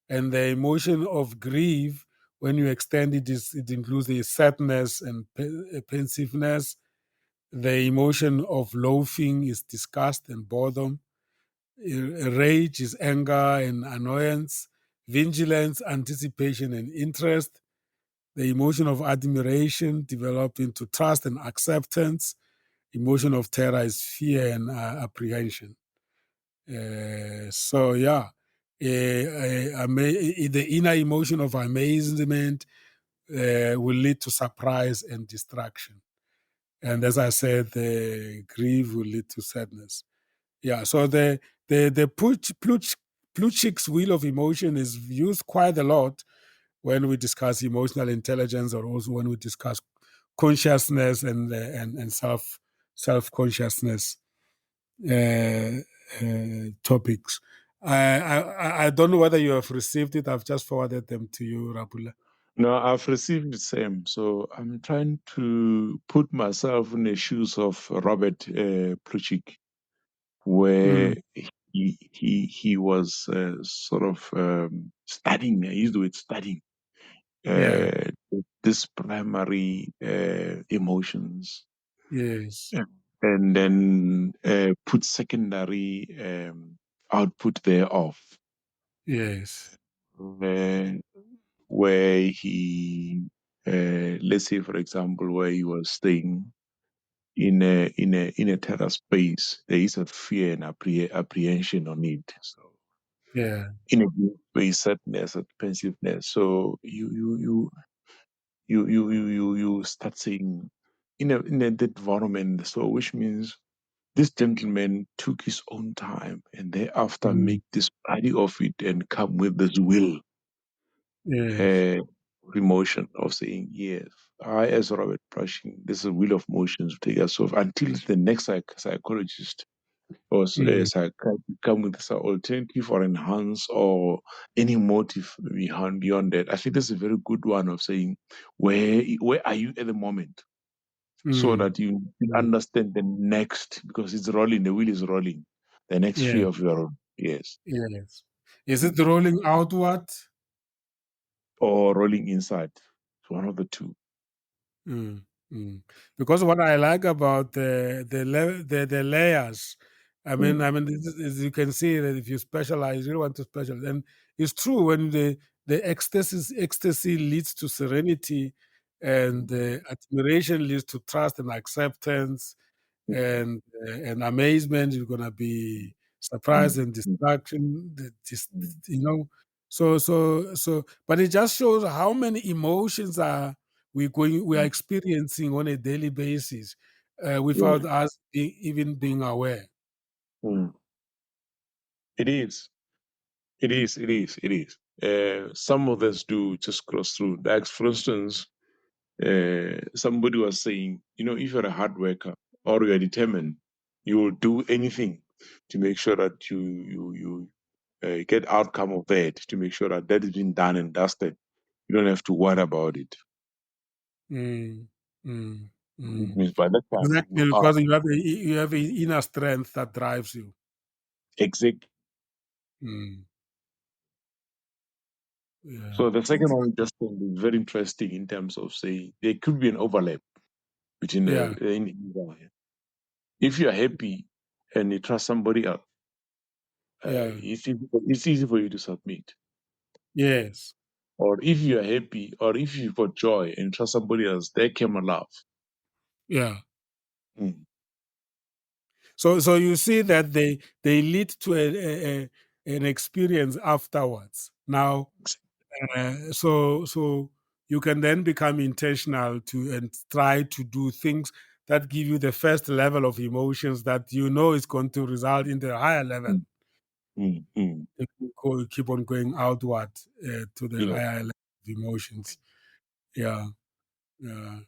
Speaker 1: And the emotion of grief, when you extend it, it includes the sadness and pensiveness. The emotion of loathing is disgust and boredom. Rage is anger and annoyance. Vigilance, anticipation, and interest. The emotion of admiration developed into trust and acceptance. Emotion of terror is fear and apprehension. So yeah, the inner emotion of amazement will lead to surprise and distraction. And as I said, the grief will lead to sadness. Yeah. So the Plutchik's wheel of emotion is used quite a lot when we discuss emotional intelligence, or also when we discuss consciousness and self consciousness uh, topics. I don't know whether you have received it. I've just forwarded them to you, Rapula.
Speaker 2: No, I've received the same. So I'm trying to put myself in the shoes of Robert Plutchik, where
Speaker 1: Mm,
Speaker 2: he was sort of studying. I used the word studying
Speaker 1: yeah.
Speaker 2: uh, this primary emotions,
Speaker 1: Yes.
Speaker 2: and then put secondary output thereof.
Speaker 1: Yes.
Speaker 2: Uh, where he, let's say, for example, where he was staying in a terror space, there is a fear and apprehension on it. So
Speaker 1: Yeah.
Speaker 2: in a way, sadness and pensiveness. So you start saying in a that environment. So which means this gentleman took his own time and thereafter
Speaker 1: Mm,
Speaker 2: make this body of it and come with this will
Speaker 1: yes.
Speaker 2: uh, emotion of saying, yes, I, as Robert Prushing, this is a wheel of motions to take us off until the next psychologist or
Speaker 1: Mm,
Speaker 2: psychiatrist come with some alternative or enhance or any motive beyond that. I think that's a very good one of saying, where are you at the moment? So
Speaker 1: mm,
Speaker 2: that you
Speaker 1: mm,
Speaker 2: understand the next, because it's rolling, the wheel is rolling, the next
Speaker 1: yeah.
Speaker 2: fear of your own. Yes.
Speaker 1: Yes. Is it rolling outward?
Speaker 2: Or rolling inside. It's one of the two.
Speaker 1: Mm, because what I like about the layers, this is, you can see that if you specialize, you want to specialize, and it's true when the ecstasy leads to serenity, and the admiration leads to trust and acceptance, and amazement. You're gonna be surprised and distraction. You know, but it just shows how many emotions we are experiencing on a daily basis
Speaker 2: Yeah.
Speaker 1: without us even being aware.
Speaker 2: Mm. It is. It is. It is. It is. Some of us do just cross through. Like, for instance, somebody was saying, if you're a hard worker or you're determined, you will do anything to make sure that you get outcome of that, to make sure that that has been done and dusted. You don't have to worry about it.
Speaker 1: Mm, mm,
Speaker 2: It
Speaker 1: mm.
Speaker 2: means by that time
Speaker 1: Exactly,
Speaker 2: you are
Speaker 1: because you have an inner strength that drives you.
Speaker 2: exact.
Speaker 1: Mm, yeah,
Speaker 2: So the second one we just said is very interesting in terms of saying there could be an overlap between
Speaker 1: yeah,
Speaker 2: the individual. If you're happy and you trust somebody else,
Speaker 1: Yeah.
Speaker 2: it's easy for you to submit.
Speaker 1: Yes.
Speaker 2: Or if you're happy, or if you've got joy and trust somebody else, they came alive.
Speaker 1: Yeah.
Speaker 2: Mm.
Speaker 1: So you see that they lead to an experience afterwards. Now, so you can then become intentional to and try to do things that give you the first level of emotions that you know is going to result in the higher level.
Speaker 2: Mm. Mm. Mm.
Speaker 1: If you keep on going outward to the
Speaker 2: Yeah.
Speaker 1: higher level of emotions. Yeah. Yeah.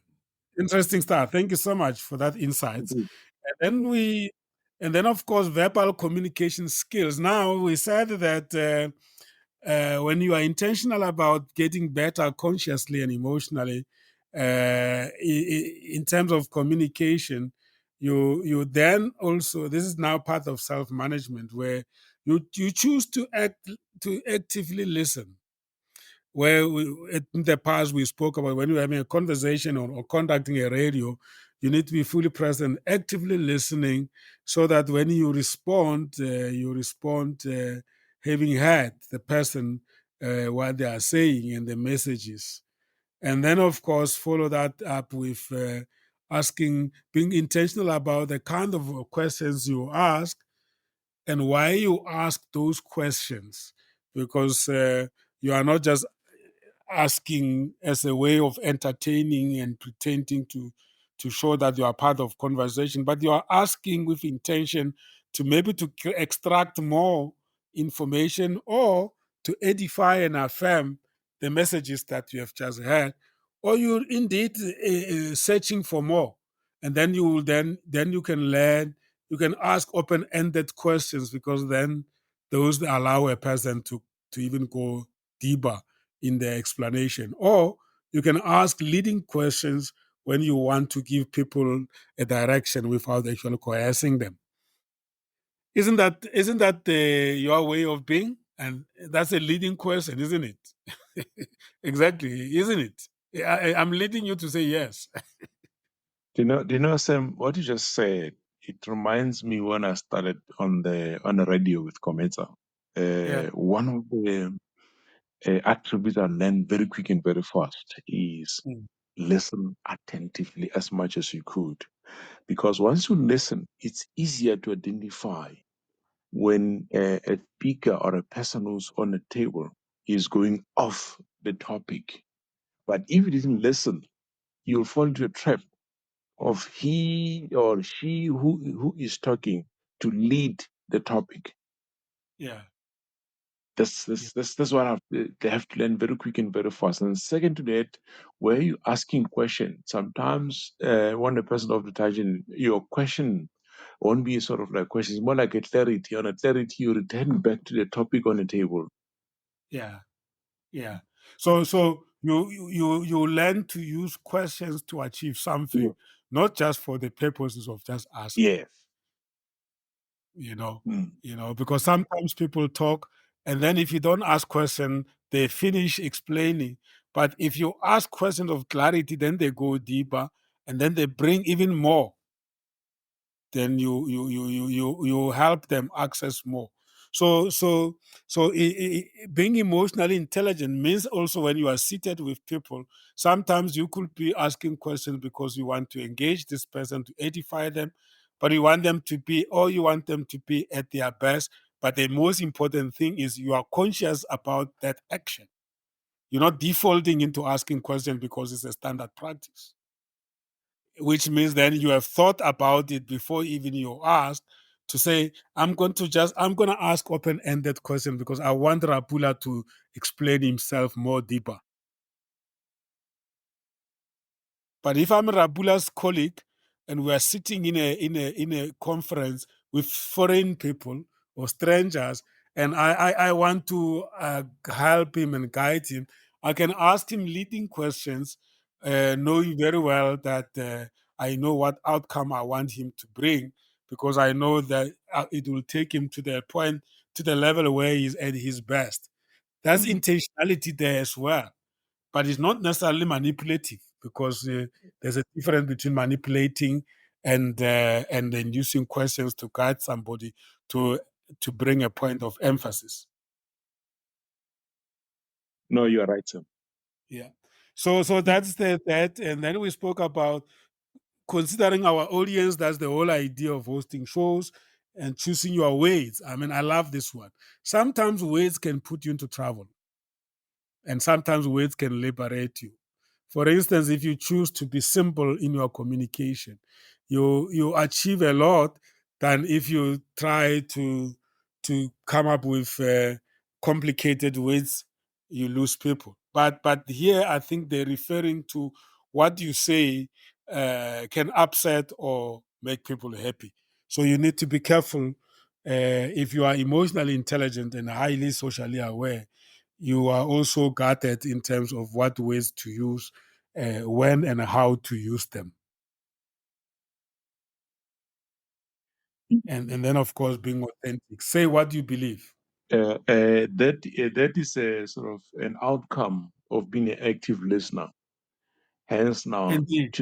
Speaker 1: Interesting stuff. Thank you so much for that insights.
Speaker 2: Mhm.
Speaker 1: And then of course verbal communication skills. Now we said that when you are intentional about getting better consciously and emotionally, in terms of communication, you then also, this is now part of self management where you choose to actively listen, where in the past we spoke about when you're having a conversation or conducting a radio, you need to be fully present, actively listening, so that when you respond having heard the person, what they are saying and the messages. And then, of course, follow that up with being intentional about the kind of questions you ask and why you ask those questions. Because you are not just asking as a way of entertaining and pretending to show that you are part of conversation, but you are asking with intention to maybe to extract more information or to edify and affirm the messages that you have just heard, or you're indeed searching for more, and then then you can learn. You can ask open-ended questions because then those allow a person to even go deeper in the explanation. Or you can ask leading questions when you want to give people a direction without actually coercing them. Isn't that your way of being? And that's a leading question, isn't it? Exactly, isn't it? I'm leading you to say yes.
Speaker 2: Sam, what you just said, it reminds me when I started on the radio with Cometa.
Speaker 1: Yeah.
Speaker 2: One of the attributes I learned very quick and very fast is
Speaker 1: Mm.
Speaker 2: listen attentively as much as you could. Because once you listen, it's easier to identify when a speaker or a person who's on the table is going off the topic. But if you didn't listen, you'll fall into a trap of he or she who is talking to lead the topic.
Speaker 1: Yeah. Yeah.
Speaker 2: That's what they have to learn very quick and very fast. And second to that, where you asking question, sometimes when the person of the tangent, your question won't be sort of like question, it's more like a clarity. On a clarity, you return back to the topic on the table.
Speaker 1: Yeah. Yeah. So you learn to use questions to achieve
Speaker 2: Yeah.
Speaker 1: something, not just for the purposes of just asking.
Speaker 2: Yes.
Speaker 1: you know
Speaker 2: Mm.
Speaker 1: because sometimes people talk, and then if you don't ask question, they finish explaining. But if you ask questions of clarity, then they go deeper, and then they bring even more. Then you help them access more. So being emotionally intelligent means also when you are seated with people, sometimes you could be asking questions because you want to engage this person, to edify them, but you want them to be at their best. But the most important thing is you are conscious about that action. You're not defaulting into asking questions because it's a standard practice, which means then you have thought about it before even you asked, to say, I'm going to ask open-ended question because I want Rapula to explain himself more deeper. But if I'm Rapula's colleague and we are sitting in a conference with foreign people or strangers, and I want to help him and guide him, I can ask him leading questions, knowing very well that I know what outcome I want him to bring, because I know that it will take him to the point, to the level where he's at his best. That's
Speaker 2: Mm.
Speaker 1: intentionality there as well, but it's not necessarily manipulative, because there's a difference between manipulating and then using questions to guide somebody to bring a point of emphasis.
Speaker 2: No, you are right, Sam.
Speaker 1: Yeah. So that's that, and then we spoke about considering our audience. That's the whole idea of hosting shows and choosing your words. I mean, I love this one. Sometimes words can put you into trouble, and sometimes words can liberate you. For instance, if you choose to be simple in your communication, you achieve a lot than if you try to come up with complicated words. You lose people. But here, I think they're referring to what you say can upset or make people happy. So you need to be careful. If you are emotionally intelligent and highly socially aware, you are also guarded in terms of what ways to use, when and how to use them. And then, of course, being authentic. Say what you believe.
Speaker 2: That is a sort of an outcome of being an active listener. Hence, now
Speaker 1: Indeed.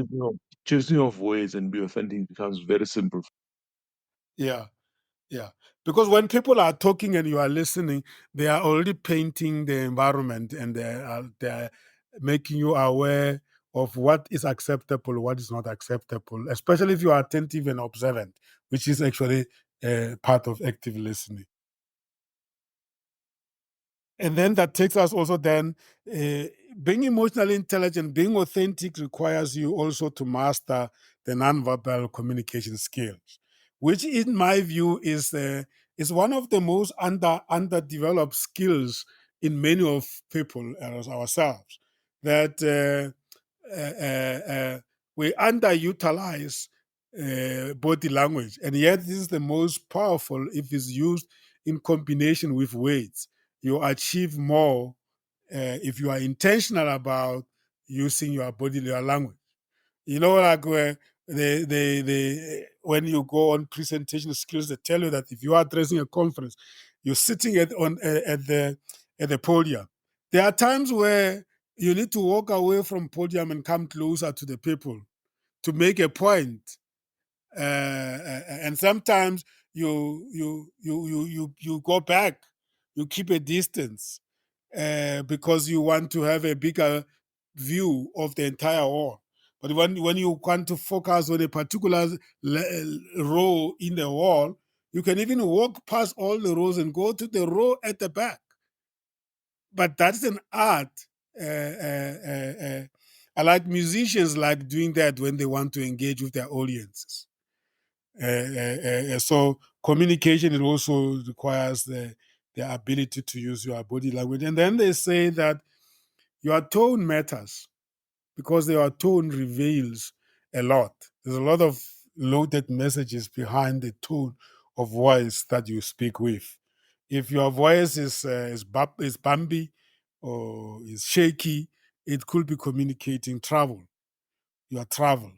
Speaker 2: choosing of words and be authentic becomes very simple.
Speaker 1: Yeah. Yeah. Because when people are talking and you are listening, they are already painting the environment, and they are making you aware of what is acceptable, what is not acceptable, especially if you are attentive and observant, which is actually part of active listening. And then that takes us also then, being emotionally intelligent, being authentic requires you also to master the nonverbal communication skills, which in my view is one of the most underdeveloped skills in many of people as ourselves, that we underutilize body language, and yet this is the most powerful if it's used in combination with words. You achieve more if you are intentional about using your your language. You know, like where when you go on presentation skills, they tell you that if you are addressing a conference, you're sitting at the podium. There are times where you need to walk away from podium and come closer to the people to make a point. And sometimes you go back, you keep a distance because you want to have a bigger view of the entire hall. But when you want to focus on a particular row in the wall, you can even walk past all the rows and go to the row at the back. But that's an art. I like musicians like doing that when they want to engage with their audiences. So communication, it also requires the ability to use your body language. And then they say that your tone matters because your tone reveals a lot. There's a lot of loaded messages behind the tone of voice that you speak with. If your voice is bumpy or is shaky, it could be communicating trouble. You are traveled.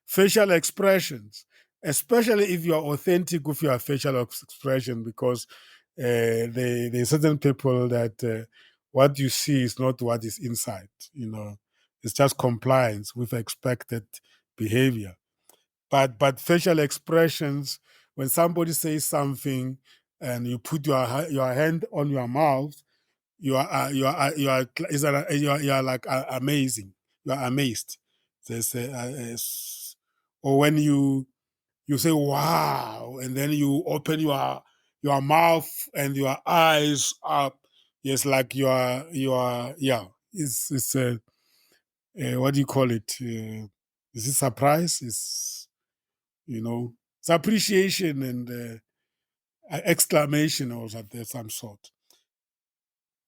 Speaker 1: Facial expressions, especially if you are authentic with your facial expression, because there are certain people that what you see is not what is inside. It's just compliance with expected behavior. But facial expressions, when somebody says something and you put your hand on your mouth, you are like amazing. You are amazed. There's or when you say wow, and then you open your mouth and your eyes up. Yes, like you are yeah. It's what do you call it? Is it surprise? It's appreciation and exclamation or some sort.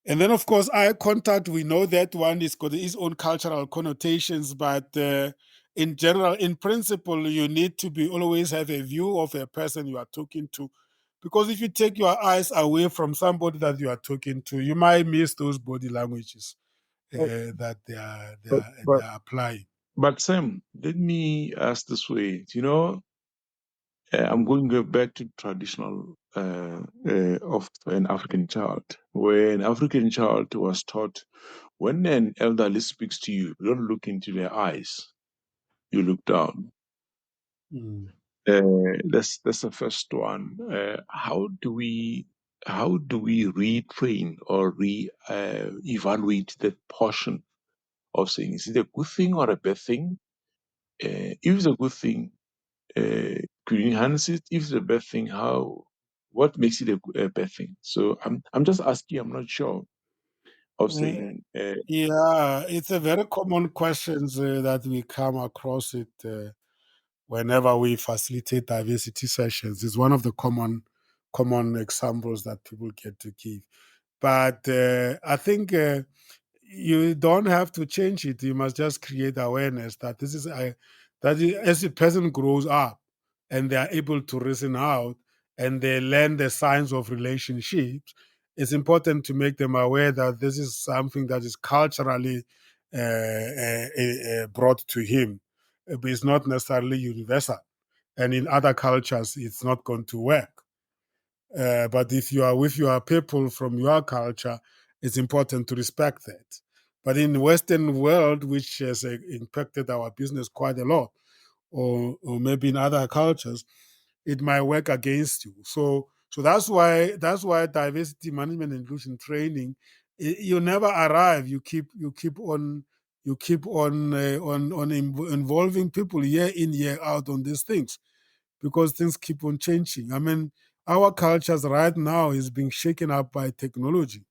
Speaker 1: And then, of course, eye contact, we know that one is got its own cultural connotations, but in general, in principle, you need to be always have a view of a person you are talking to. Because if you take your eyes away from somebody that you are talking to, you might miss those body languages
Speaker 2: Oh,
Speaker 1: that they are, they
Speaker 2: but,
Speaker 1: are,
Speaker 2: but,
Speaker 1: they are applying.
Speaker 2: but Sam, let me ask this way. I'm going to go back to traditional of an African child, where an African child was taught when an elderly speaks to you, you don't look into their eyes, you look down.
Speaker 1: Mm.
Speaker 2: That's the first one. How do we retrain or evaluate that portion of saying, is it a good thing or a bad thing? If it's a good thing, could you enhance it? If it's a bad thing, what makes it a bad thing? So I'm just asking. I'm not sure of
Speaker 1: Uh,
Speaker 2: saying.
Speaker 1: yeah, it's a very common question that we come across it whenever we facilitate diversity sessions. It's one of the common examples that people get to give. But I think you don't have to change it. You must just create awareness that this is as a person grows up and they are able to reason out and they learn the science of relationships. It's important to make them aware that this is something that is culturally brought to him, but it's not necessarily universal. And in other cultures, it's not going to work. But if you are with your people from your culture, it's important to respect that. But in the Western world, which has impacted our business quite a lot, or maybe in other cultures, it might work against you. So that's why diversity management and inclusion training, you never arrive. You keep on involving people year in year out on these things because things keep on changing. I mean, our cultures right now is being shaken up by technology.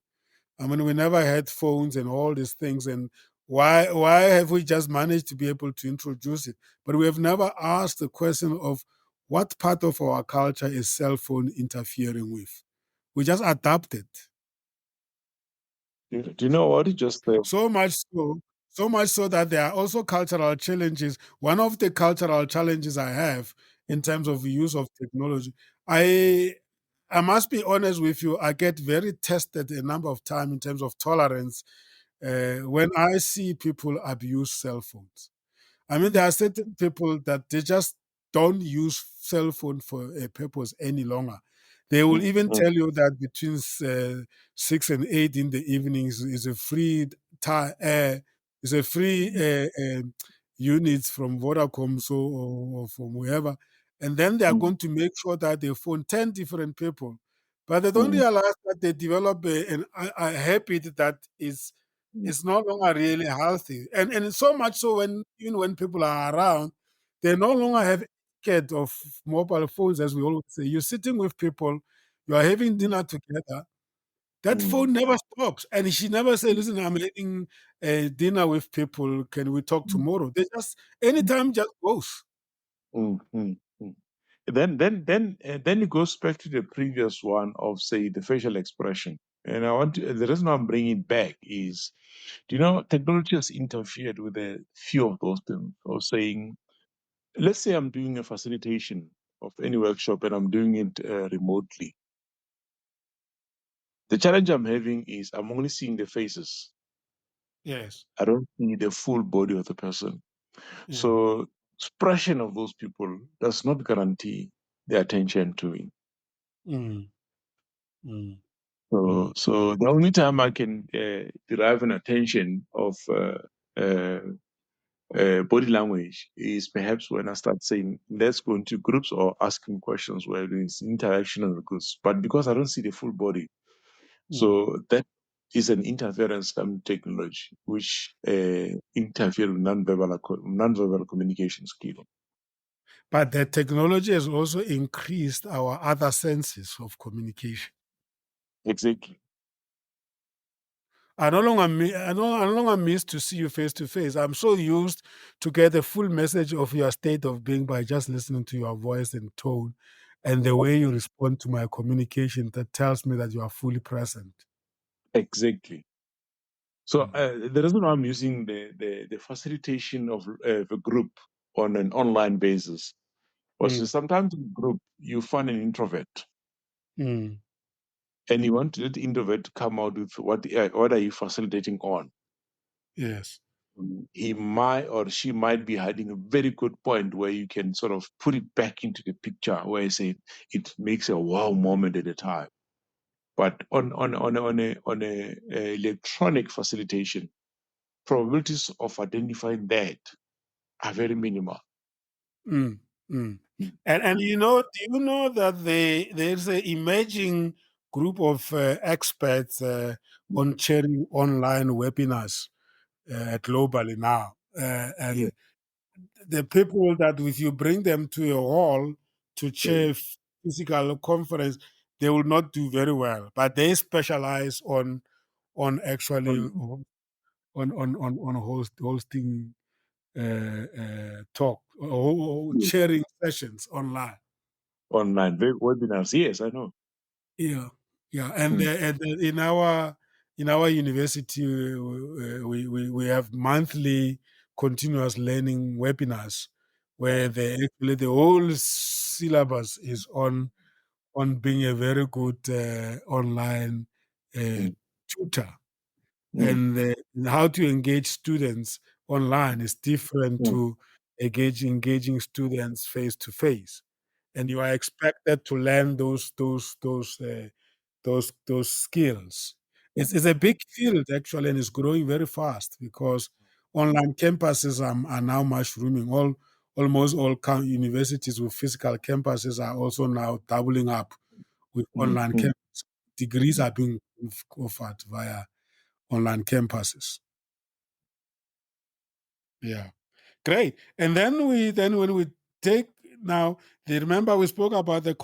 Speaker 1: I mean, we never had phones and all these things, and why have we just managed to be able to introduce it? But we have never asked the question of what part of our culture is cell phone interfering with. We just adapted.
Speaker 2: Do you know what you just said?
Speaker 1: So much so that there are also cultural challenges. One of the cultural challenges I have in terms of the use of technology, I I must be honest with you, I get very tested a number of times in terms of tolerance when I see people abuse cell phones. I mean, there are certain people that they just don't use cell phone for a purpose any longer. They will
Speaker 2: Mm,
Speaker 1: even
Speaker 2: mm,
Speaker 1: tell you that between 6 and 8 in the evenings is a free is a free unit from Vodacom or from whoever, and then they are
Speaker 2: mm,
Speaker 1: going to make sure that they phone 10 different people, but they don't
Speaker 2: mm,
Speaker 1: realize that they develop a habit that is
Speaker 2: mm,
Speaker 1: it's no longer really healthy. And so much so when even when people are around, they no longer have etiquette of mobile phones, as we always say. You're sitting with people, you are having dinner together. That
Speaker 2: mm,
Speaker 1: phone never stops. And she never say, listen, I'm having a dinner with people. Can we talk tomorrow? They just anytime just goes.
Speaker 2: mm, mm, mm. Then it goes back to the previous one of, say, the facial expression. And the reason I'm bringing it back is, technology has interfered with a few of those things. Of saying, let's say I'm doing a facilitation of any workshop and I'm doing it remotely. The challenge I'm having is I'm only seeing the faces.
Speaker 1: Yes.
Speaker 2: I don't see the full body of the person.
Speaker 1: Mm,
Speaker 2: So expression of those people does not guarantee the attention to me.
Speaker 1: mm, mm,
Speaker 2: So,
Speaker 1: mm,
Speaker 2: so the only time I can derive an attention of uh, body language is perhaps when I start saying, let's go into groups or asking questions where there is interaction in the groups. But because I don't see the full body,
Speaker 1: mm.
Speaker 2: so that is an interference from technology, which interfere with non-verbal communication skill.
Speaker 1: But the technology has also increased our other senses of communication.
Speaker 2: Exactly.
Speaker 1: I no longer miss to see you face to face. I'm so used to get the full message of your state of being by just listening to your voice and tone and the way you respond to my communication that tells me that you are fully present.
Speaker 2: Exactly. So
Speaker 1: Mm.
Speaker 2: the reason why I'm using the facilitation of the group on an online basis was that
Speaker 1: Mm.
Speaker 2: sometimes in group you find an introvert
Speaker 1: Mm.
Speaker 2: and you want that introvert to come out with what are you facilitating on.
Speaker 1: Yes.
Speaker 2: He might or she might be hiding a very good point where you can sort of put it back into the picture where you say it makes a wow moment at a time. But on a electronic facilitation, probabilities of identifying that are very minimal.
Speaker 1: Mm. Mm. And do you know that there's an emerging group of experts on chairing online webinars globally now,
Speaker 2: Yeah.
Speaker 1: and the people that if you bring them to a hall to chair physical conference, they will not do very well. But they specialize on actually hosting talk or
Speaker 2: Yeah.
Speaker 1: sharing sessions online.
Speaker 2: Online webinars. Yes, I know.
Speaker 1: Yeah, yeah, and,
Speaker 2: Mm.
Speaker 1: in our university we have monthly continuous learning webinars where the whole syllabus is on being a very good online uh,
Speaker 2: Mm.
Speaker 1: tutor.
Speaker 2: Mm.
Speaker 1: And how to engage students online is different
Speaker 2: Mm.
Speaker 1: to engaging students face to face, and you are expected to learn those skills. It's a big field actually, and it's growing very fast because online campuses are now mushrooming. Almost all universities with physical campuses are also now doubling up with
Speaker 2: Mm.
Speaker 1: online
Speaker 2: Mm.
Speaker 1: campuses. Degrees are being offered via online campuses. Yeah, great. And then when we take now, remember we spoke about the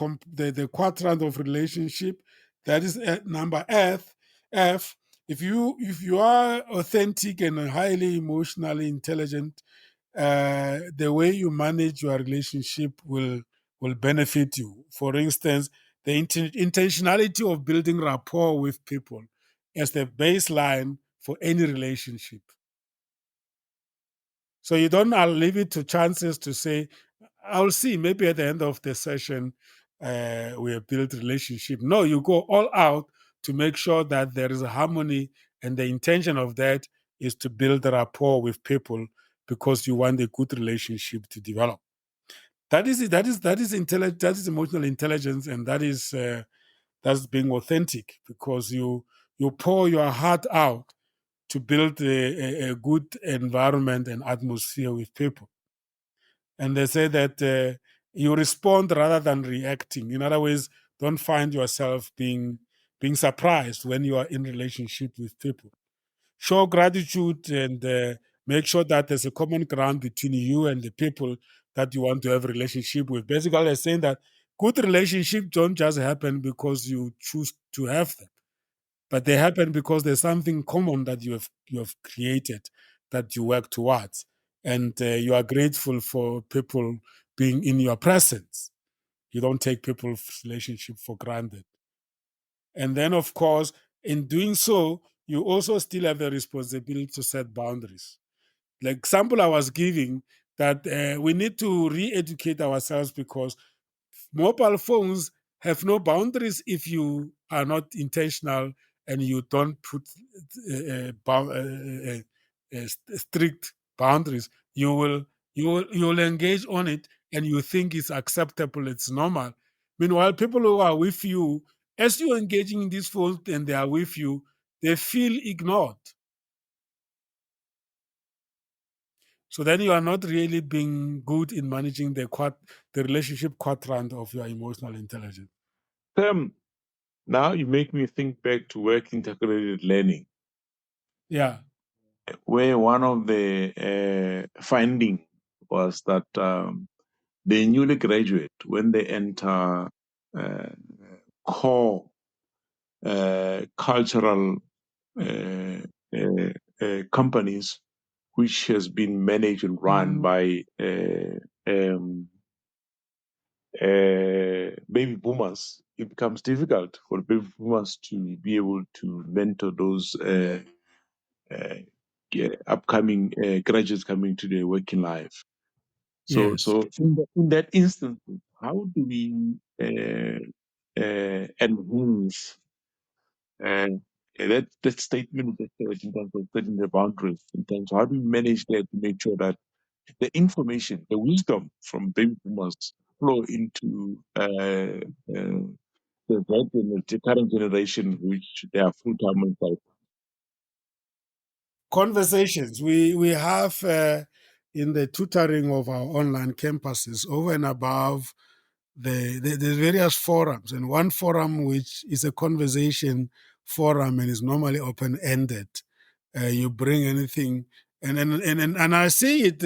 Speaker 1: quadrant of relationship. That is number F. If you are authentic and highly emotionally intelligent, the way you manage your relationship will benefit you. For instance, the intentionality of building rapport with people as the baseline for any relationship. So you don't leave it to chances to say, I'll see, maybe at the end of the session, we have built relationship. No, you go all out to make sure that there is a harmony, and the intention of that is to build a rapport with people because you want a good relationship to develop. That is emotional intelligence, and that's being authentic because you pour your heart out to build a good environment and atmosphere with people. And they say that you respond rather than reacting. In other words, don't find yourself being surprised when you are in relationship with people. Show gratitude and make sure that there's a common ground between you and the people that you want to have a relationship with. Basically, they're saying that good relationships don't just happen because you choose to have them, but they happen because there's something common that you have created that you work towards, and you are grateful for people being in your presence. You don't take people's relationship for granted. And then, of course, in doing so, you also still have the responsibility to set boundaries. Like example I was giving, that we need to re-educate ourselves because mobile phones have no boundaries if you are not intentional and you don't put strict boundaries. You will engage on it and you think it's acceptable, it's normal. Meanwhile, people who are with you, as you're engaging in this phone and they are with you, they feel ignored. So then you are not really being good in managing the relationship quadrant of your emotional intelligence.
Speaker 2: Now you make me think back to work integrated learning,
Speaker 1: Yeah.
Speaker 2: where one of the finding was that the newly graduate, when they enter uh, core cultural uh, companies, which has been managed and run by baby boomers, it becomes difficult for baby boomers to be able to mentor those uh, upcoming graduates coming to their working life. So,
Speaker 1: Yes.
Speaker 2: so in that instance, how do we enhance that statement that in terms of setting the boundaries, in terms of how do we manage that to make sure that the information, the wisdom from baby boomers flow into the current generation, which they are full time employed.
Speaker 1: Conversations. We have in the tutoring of our online campuses over and above the various forums, and one forum which is a conversation forum and is normally open ended. You bring anything, and I see it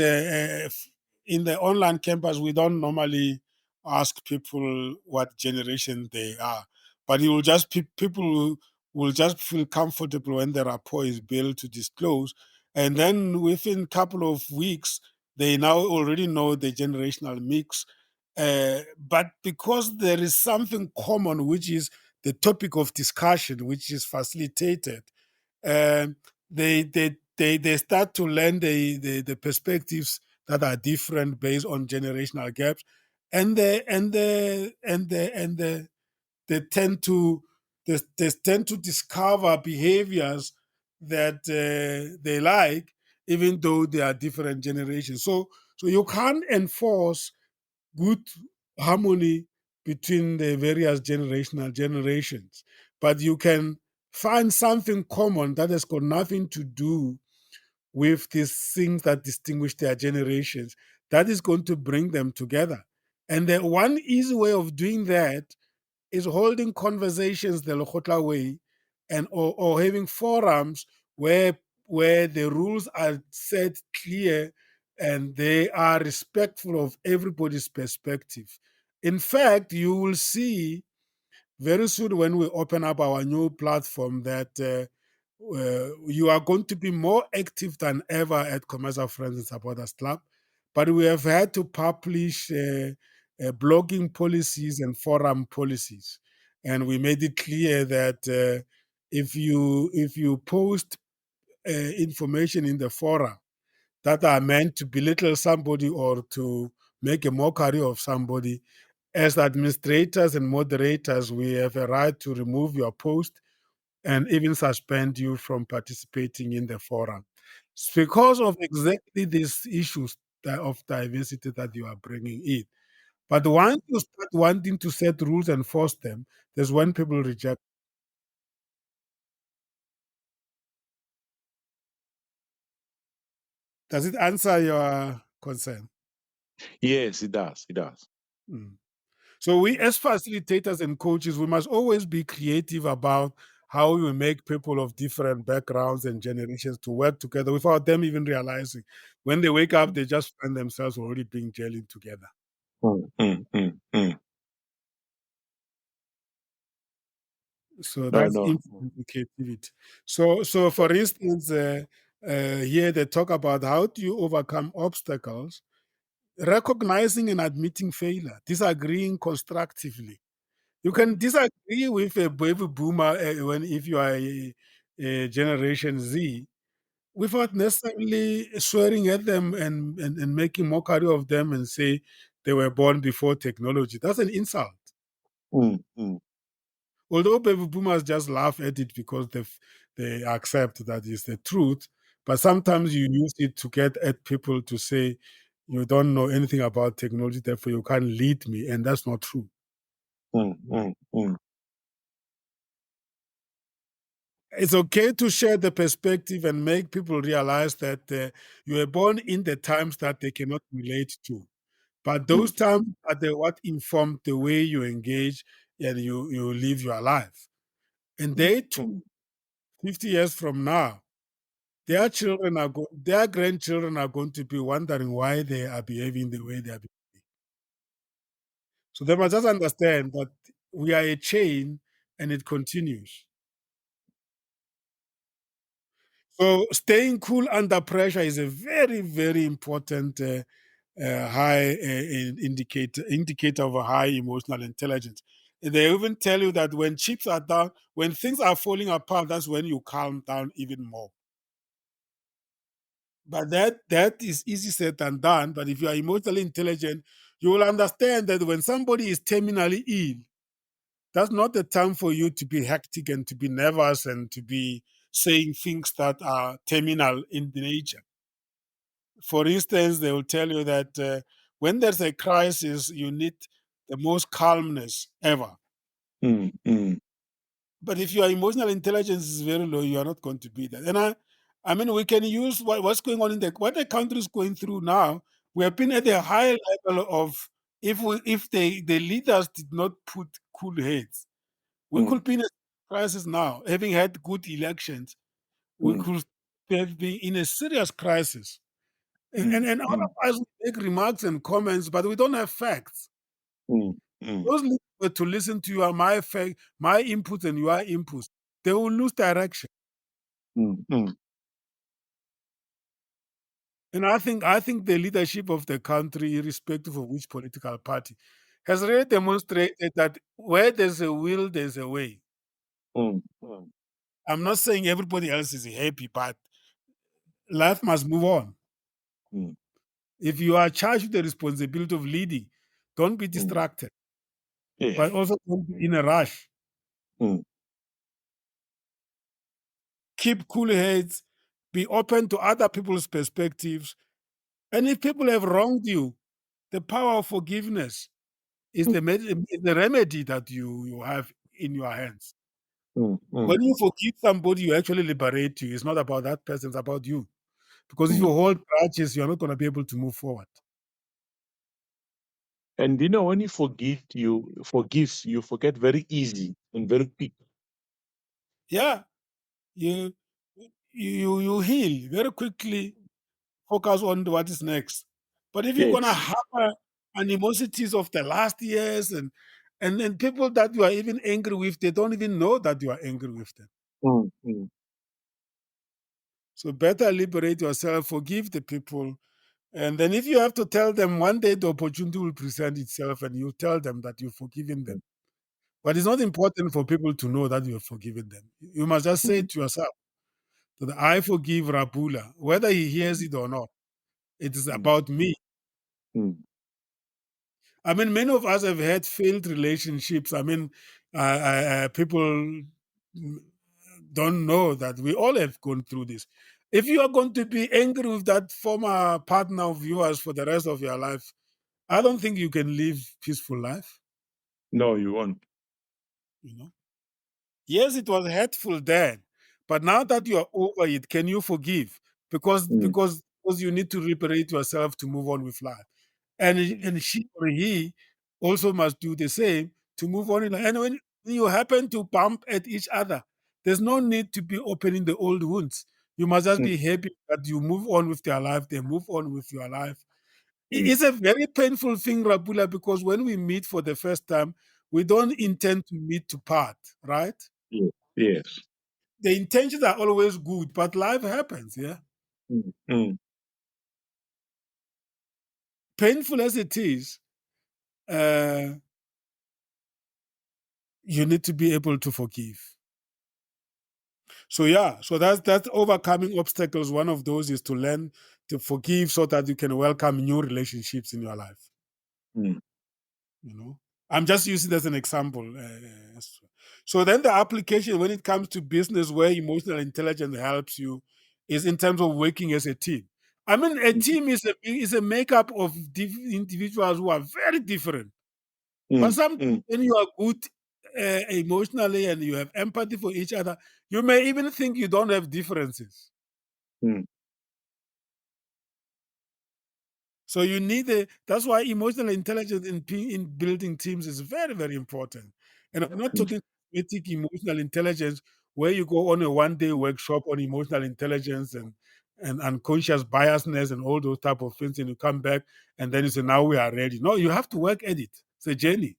Speaker 1: in the online campus. We don't normally ask people what generation they are, but you will just people will just feel comfortable when the rapport is built to disclose, and then within a couple of weeks they now already know the generational mix. But because there is something common, which is the topic of discussion, which is facilitated, um, they start to learn the perspectives that are different based on generational gaps, and they tend to they tend to discover behaviors that they like, even though they are different generations. So you can't enforce good harmony between the various generations, but you can find something common that has got nothing to do with these things that distinguish their generations. That is going to bring them together. And the one easy way of doing that is holding conversations the Lokotla way, and or having forums where the rules are set clear and they are respectful of everybody's perspective. In fact, you will see very soon when we open up our new platform that you are going to be more active than ever at Commercial Friends and Supporters Club. But we have had to publish blogging policies and forum policies, and we made it clear that if you post information in the forum that are meant to belittle somebody or to make a mockery of somebody, as administrators and moderators, we have a right to remove your post and even suspend you from participating in the forum. It's because of exactly these issues of diversity that you are bringing in. But once you start wanting to set rules and force them, there's when people reject. Does it answer your concern?
Speaker 2: Yes, it does. It does.
Speaker 1: Mm. So we, as facilitators and coaches, we must always be creative about how we make people of different backgrounds and generations to work together without them even realizing. When they wake up, they just find themselves already being gelling together.
Speaker 2: Mm, mm, mm, mm.
Speaker 1: So
Speaker 2: No,
Speaker 1: that's
Speaker 2: no.
Speaker 1: influence creativity. So for instance, here they talk about how do you overcome obstacles, recognizing and admitting failure, disagreeing constructively. You can disagree with a baby boomer when if you are a Generation Z without necessarily swearing at them and making mockery of them and say they were born before technology. That's an insult.
Speaker 2: Mm, mm,
Speaker 1: Although baby boomers just laugh at it because they accept that is the truth, but sometimes you use it to get at people to say you don't know anything about technology, therefore you can't lead me, and that's not true.
Speaker 2: mm, mm, mm,
Speaker 1: It's okay to share the perspective and make people realize that you were born in the times that they cannot relate to. But
Speaker 2: mm,
Speaker 1: those times are what inform the way you engage and you live your life. And
Speaker 2: mm,
Speaker 1: they too,
Speaker 2: mm,
Speaker 1: 50 years from now, their grandchildren are going to be wondering why they are behaving the way they are behaving. So they must just understand that we are a chain and it continues. So staying cool under pressure is a very, very important high indicator of a high emotional intelligence. They even tell you that when chips are down, when things are falling apart, that's when you calm down even more. But that is easy said than done. But if you are emotionally intelligent, you will understand that when somebody is terminally ill, that's not the time for you to be hectic and to be nervous and to be saying things that are terminal in nature. For instance, they will tell you that when there's a crisis, you need the most calmness ever.
Speaker 2: mm, mm.
Speaker 1: But if your emotional intelligence is very low, you are not going to be that. And I mean, we can use what's going on in what the country is going through now. We have been at a high level of if the leaders did not put cool heads, we
Speaker 2: mm,
Speaker 1: could be in a crisis now. Having had good elections, we
Speaker 2: mm,
Speaker 1: could have been in a serious crisis.
Speaker 2: mm,
Speaker 1: And all
Speaker 2: mm,
Speaker 1: of us make remarks and comments, but we don't have facts.
Speaker 2: mm, mm,
Speaker 1: Those leaders were to listen to my inputs and your inputs. They will lose direction.
Speaker 2: mm, mm,
Speaker 1: And I think the leadership of the country, irrespective of which political party, has really demonstrated that where there's a will, there's a way.
Speaker 2: mm, mm,
Speaker 1: I'm not saying everybody else is happy, but life must move on.
Speaker 2: mm,
Speaker 1: If you are charged with the responsibility of leading, don't be
Speaker 2: mm.
Speaker 1: distracted,
Speaker 2: Yes.
Speaker 1: but also don't be in a rush.
Speaker 2: Mm,
Speaker 1: Keep cool heads, be open to other people's perspectives. And if people have wronged you, the power of forgiveness is
Speaker 2: mm,
Speaker 1: the remedy that you have in your hands.
Speaker 2: mm, mm,
Speaker 1: When you forgive somebody, you actually liberate you. It's not about that person, it's about you. Because if you
Speaker 2: mm.
Speaker 1: hold grudges, you're not going to be able to move forward.
Speaker 2: And when you you forget very easy and very quick.
Speaker 1: Yeah, you you heal very quickly, focus on what is next. But if you're gonna
Speaker 2: Yes.
Speaker 1: harbor animosities of the last years and then people that you are even angry with, they don't even know that you are angry with them.
Speaker 2: Mm, mm,
Speaker 1: So better liberate yourself, forgive the people. And then if you have to tell them one day the opportunity will present itself and you tell them that you've forgiven them. But it's not important for people to know that you have forgiven them. You must just say
Speaker 2: mm,
Speaker 1: it to yourself that I forgive Rapula, whether he hears it or not. It is
Speaker 2: mm,
Speaker 1: about me.
Speaker 2: mm,
Speaker 1: I mean, many of us have had failed relationships. I mean, people don't know that we all have gone through this. If you are going to be angry with that former partner of yours for the rest of your life, I don't think you can live peaceful life.
Speaker 2: No, you won't.
Speaker 1: You know. Yes, it was hurtful then, but now that you are over it, can you forgive? Because
Speaker 2: Mm,
Speaker 1: because because you need to liberate yourself to move on with life. And she or he also must do the same to move on in life. And when you happen to bump at each other, there's no need to be opening the old wounds. You must just
Speaker 2: mm,
Speaker 1: be happy that you move on with their life, they move on with your life.
Speaker 2: mm.
Speaker 1: It's a very painful thing, Rabula, because when we meet for the first time, we don't intend to meet to part, right?
Speaker 2: Yes. Yes.
Speaker 1: The intentions are always good, but life happens, yeah?
Speaker 2: Mm, mm,
Speaker 1: Painful as it is, uh, you need to be able to forgive. So yeah, so that's overcoming obstacles. One of those is to learn to forgive so that you can welcome new relationships in your life.
Speaker 2: mm,
Speaker 1: You know, I'm just using it as an example. So then the application when it comes to business where emotional intelligence helps you is in terms of working as a team. I mean, a
Speaker 2: mm,
Speaker 1: team is a makeup of individuals who are very different. But
Speaker 2: mm,
Speaker 1: sometimes
Speaker 2: mm,
Speaker 1: when you are good emotionally and you have empathy for each other, you may even think you don't have differences.
Speaker 2: mm,
Speaker 1: So you need that's why emotional intelligence in building teams is very, very important. And I'm not
Speaker 2: mm,
Speaker 1: talking cosmetic emotional intelligence where you go on a one-day workshop on emotional intelligence and unconscious biasness and all those type of things, and you come back and then you say, now we are ready. No, you have to work at it. It's a journey.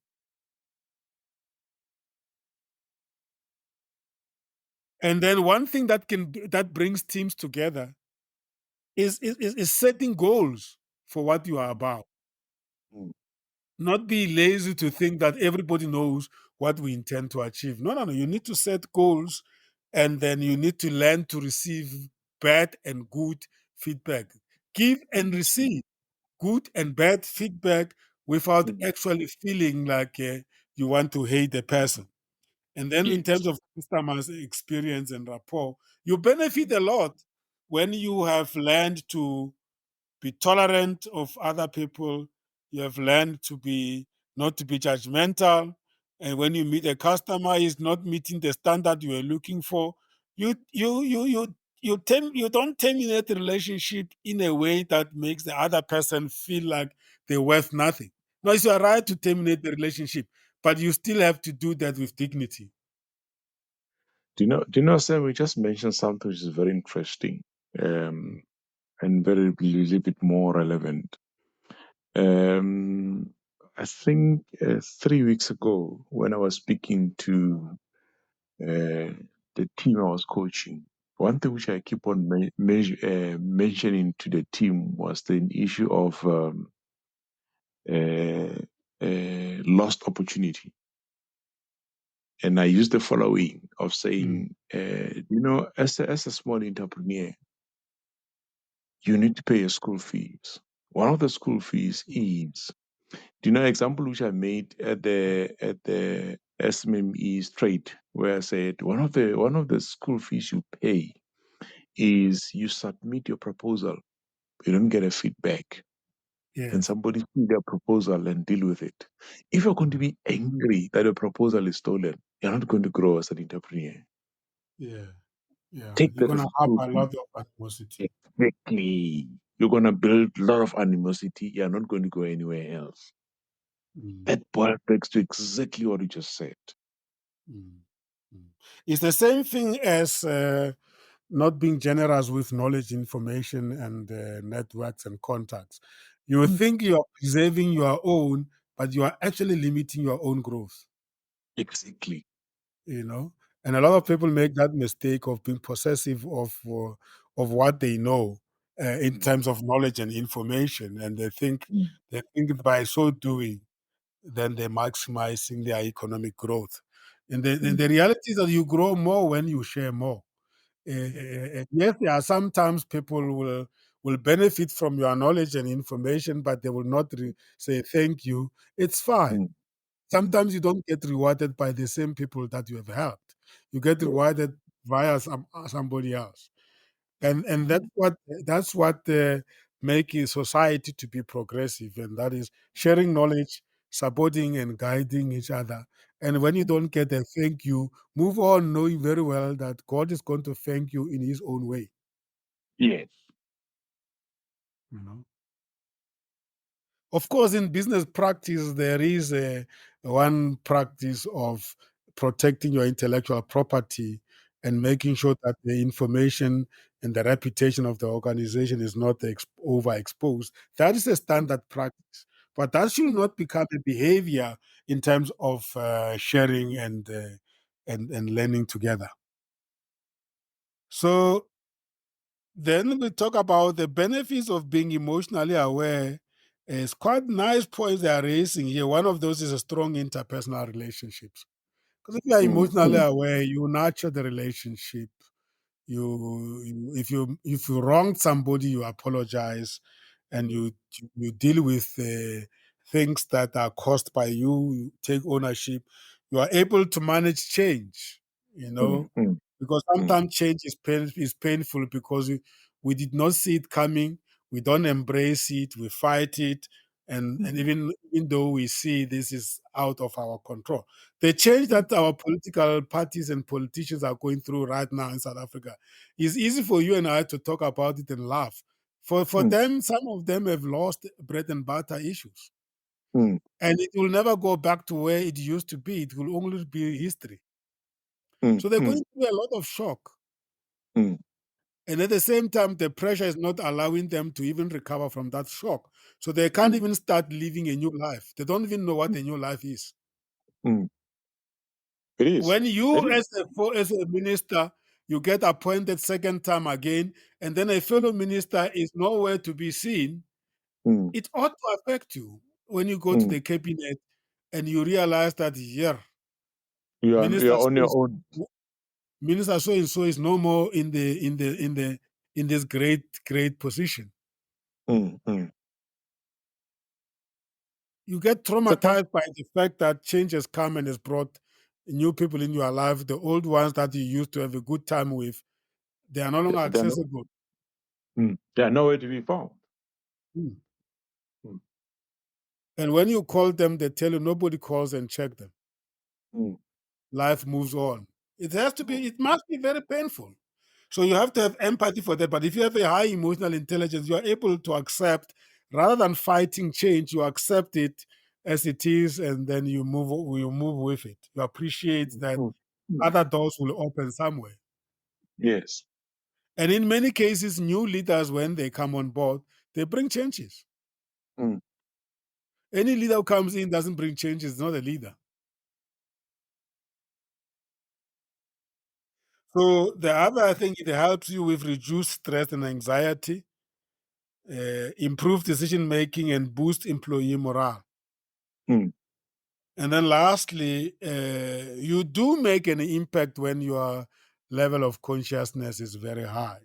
Speaker 1: And then one thing that brings teams together is setting goals for what you are about.
Speaker 2: mm,
Speaker 1: Not be lazy to think that everybody knows what we intend to achieve. No, no, no. You need to set goals and then you need to learn to receive bad and good feedback. Give and receive good and bad feedback without
Speaker 2: mm.
Speaker 1: actually feeling like you want to hate the person. And then, in
Speaker 2: Yes.
Speaker 1: terms of customers' experience and rapport, you benefit a lot when you have learned to be tolerant of other people. You have learned to be not to be judgmental. And when you meet a customer is not meeting the standard you are looking for, you you you you you don't terminate the relationship in a way that makes the other person feel like they're worth nothing. No, it's your right to terminate the relationship, but you still have to do that with dignity.
Speaker 2: Sam, we just mentioned something which is very interesting, um, and very little bit more relevant. I think 3 weeks ago, when I was speaking to the team I was coaching, one thing which I keep on mentioning to the team was the issue of uh, lost opportunity. And I used the following of saying, as a small entrepreneur, you need to pay your school fees. One of the school fees is, example which I made at the SMME straight, where I said one of the school fees you pay is you submit your proposal, you don't get a feedback, and
Speaker 1: Yes.
Speaker 2: somebody see their proposal and deal with it. If you're going to be angry that your proposal is stolen, you're not going to grow as an entrepreneur.
Speaker 1: Yeah. Yeah.
Speaker 2: Take
Speaker 1: You're
Speaker 2: that as
Speaker 1: gonna
Speaker 2: a
Speaker 1: have
Speaker 2: school
Speaker 1: a
Speaker 2: fee.
Speaker 1: lot of animosity.
Speaker 2: Exactly. You're going to build a lot of animosity. You're not going to go anywhere else.
Speaker 1: Mm,
Speaker 2: That boils back to exactly what you just said.
Speaker 1: mm, mm. It's the same thing as not being generous with knowledge, information, and networks and contacts. You
Speaker 2: Mm.
Speaker 1: think you are preserving your own, but you are actually limiting your own growth.
Speaker 2: Exactly.
Speaker 1: You know, and a lot of people make that mistake of being possessive of what they know in
Speaker 2: Mm.
Speaker 1: terms of knowledge and information, and
Speaker 2: Mm.
Speaker 1: they think by so doing, then they're maximizing their economic growth. And
Speaker 2: Mm.
Speaker 1: the reality is that you grow more when you share more. Yes, there are sometimes people will benefit from your knowledge and information, but they will not say thank you. It's fine.
Speaker 2: Mm. Mm.
Speaker 1: Sometimes you don't get rewarded by the same people that you have helped. You get
Speaker 2: Yes.
Speaker 1: rewarded via somebody else, and
Speaker 2: Mm.
Speaker 1: that's what make a society to be progressive, and that is sharing knowledge, supporting and guiding each other. And when you
Speaker 2: Mm.
Speaker 1: don't get a thank you, move on, knowing very well that God is going to thank you in His own way.
Speaker 2: Yes.
Speaker 1: You know. Of course, in business practice, there is one practice of protecting your intellectual property and making sure that the information and the reputation of the organization is not overexposed. That is a standard practice, but that should not become a behavior in terms of sharing and learning together. So then we talk about the benefits of being emotionally aware. It's quite nice points they are raising here. One of those is a strong interpersonal relationships. Because if you are
Speaker 2: Mm.
Speaker 1: emotionally aware, you nurture the relationship. If you wronged somebody, you apologize, and you deal with things that are caused by you. You take ownership. You are able to manage change. You
Speaker 2: Mm.
Speaker 1: know,
Speaker 2: Mm.
Speaker 1: because
Speaker 2: Mm.
Speaker 1: sometimes change is painful because we did not see it coming. We don't embrace it. We fight it, and
Speaker 2: Mm.
Speaker 1: even though we see this is out of our control, the change
Speaker 2: Mm.
Speaker 1: that our political parties and politicians are going through right now in South Africa is easy for you and I to talk about it and laugh. For
Speaker 2: Mm.
Speaker 1: them, some of them have lost bread and butter issues,
Speaker 2: Mm.
Speaker 1: and it will never go back to where it used to be. It will only be history.
Speaker 2: Mm.
Speaker 1: So they're
Speaker 2: Mm.
Speaker 1: going through a lot of shock.
Speaker 2: Mm.
Speaker 1: And at the same time, the pressure is not allowing them to even recover from that shock. So they can't
Speaker 2: Mm.
Speaker 1: even start living a new life. They don't even know what a new life is.
Speaker 2: Mm. It is.
Speaker 1: When
Speaker 2: It
Speaker 1: you,
Speaker 2: is.
Speaker 1: as a minister, you get appointed second time again, and then a fellow minister is nowhere to be seen,
Speaker 2: Mm.
Speaker 1: it ought to affect you when you go to
Speaker 2: Mm.
Speaker 1: the cabinet and you realize that, yeah,
Speaker 2: You're
Speaker 1: minister
Speaker 2: on
Speaker 1: so
Speaker 2: your own.
Speaker 1: minister so and so is no more in this great position.
Speaker 2: Mm. Mm.
Speaker 1: You get
Speaker 2: So come.
Speaker 1: traumatized by the fact that change has come and has brought new people in your life. The old ones that you used to have a good time with, they are no longer
Speaker 2: They're no,
Speaker 1: accessible.
Speaker 2: they're nowhere to be found.
Speaker 1: Mm.
Speaker 2: Mm.
Speaker 1: And when you call them, they tell you nobody calls and check them.
Speaker 2: Mm.
Speaker 1: Life moves on. It has to
Speaker 2: Mm.
Speaker 1: be, it must be very painful. So you have to have empathy for that. But if you have a high emotional intelligence, you are able to accept, rather than fighting change, you accept it as it is, and then you move with it. You appreciate that
Speaker 2: Mm. Mm.
Speaker 1: other doors will open somewhere.
Speaker 2: Yes.
Speaker 1: And in many cases, new leaders, when they come on board, they bring changes.
Speaker 2: Mm.
Speaker 1: Any leader who comes in doesn't bring changes, is not a leader. So the other thing, it helps you with reduced stress and anxiety, improve decision making, and boost employee morale.
Speaker 2: Mm.
Speaker 1: And then lastly, you do make an impact when your level of consciousness is very high.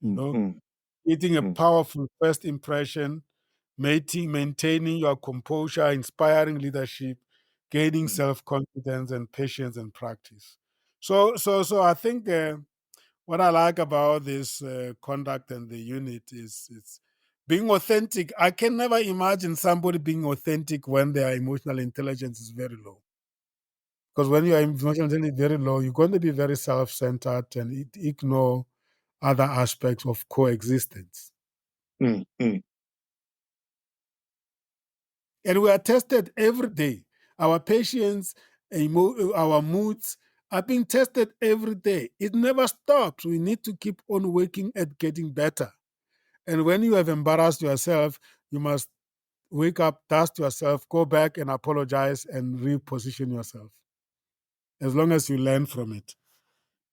Speaker 1: You
Speaker 2: Mm.
Speaker 1: know,
Speaker 2: Mm.
Speaker 1: creating a
Speaker 2: Mm.
Speaker 1: powerful first impression, maintaining your composure, inspiring leadership, gaining
Speaker 2: Mm.
Speaker 1: self-confidence and patience and practice. So I think what I like about this conduct and the unit is it's being authentic. I can never imagine somebody being authentic when their emotional intelligence is very low. Because when your emotional intelligence is very low, you're going to be very self-centered and ignore other aspects of coexistence.
Speaker 2: Mm. Mm.
Speaker 1: And we are tested every day. Our patience, our moods are being tested every day. It never stops. We need to keep on working at getting better. And when you have embarrassed yourself, you must wake up, dust yourself, go back and apologize and reposition yourself, as long as you learn from it.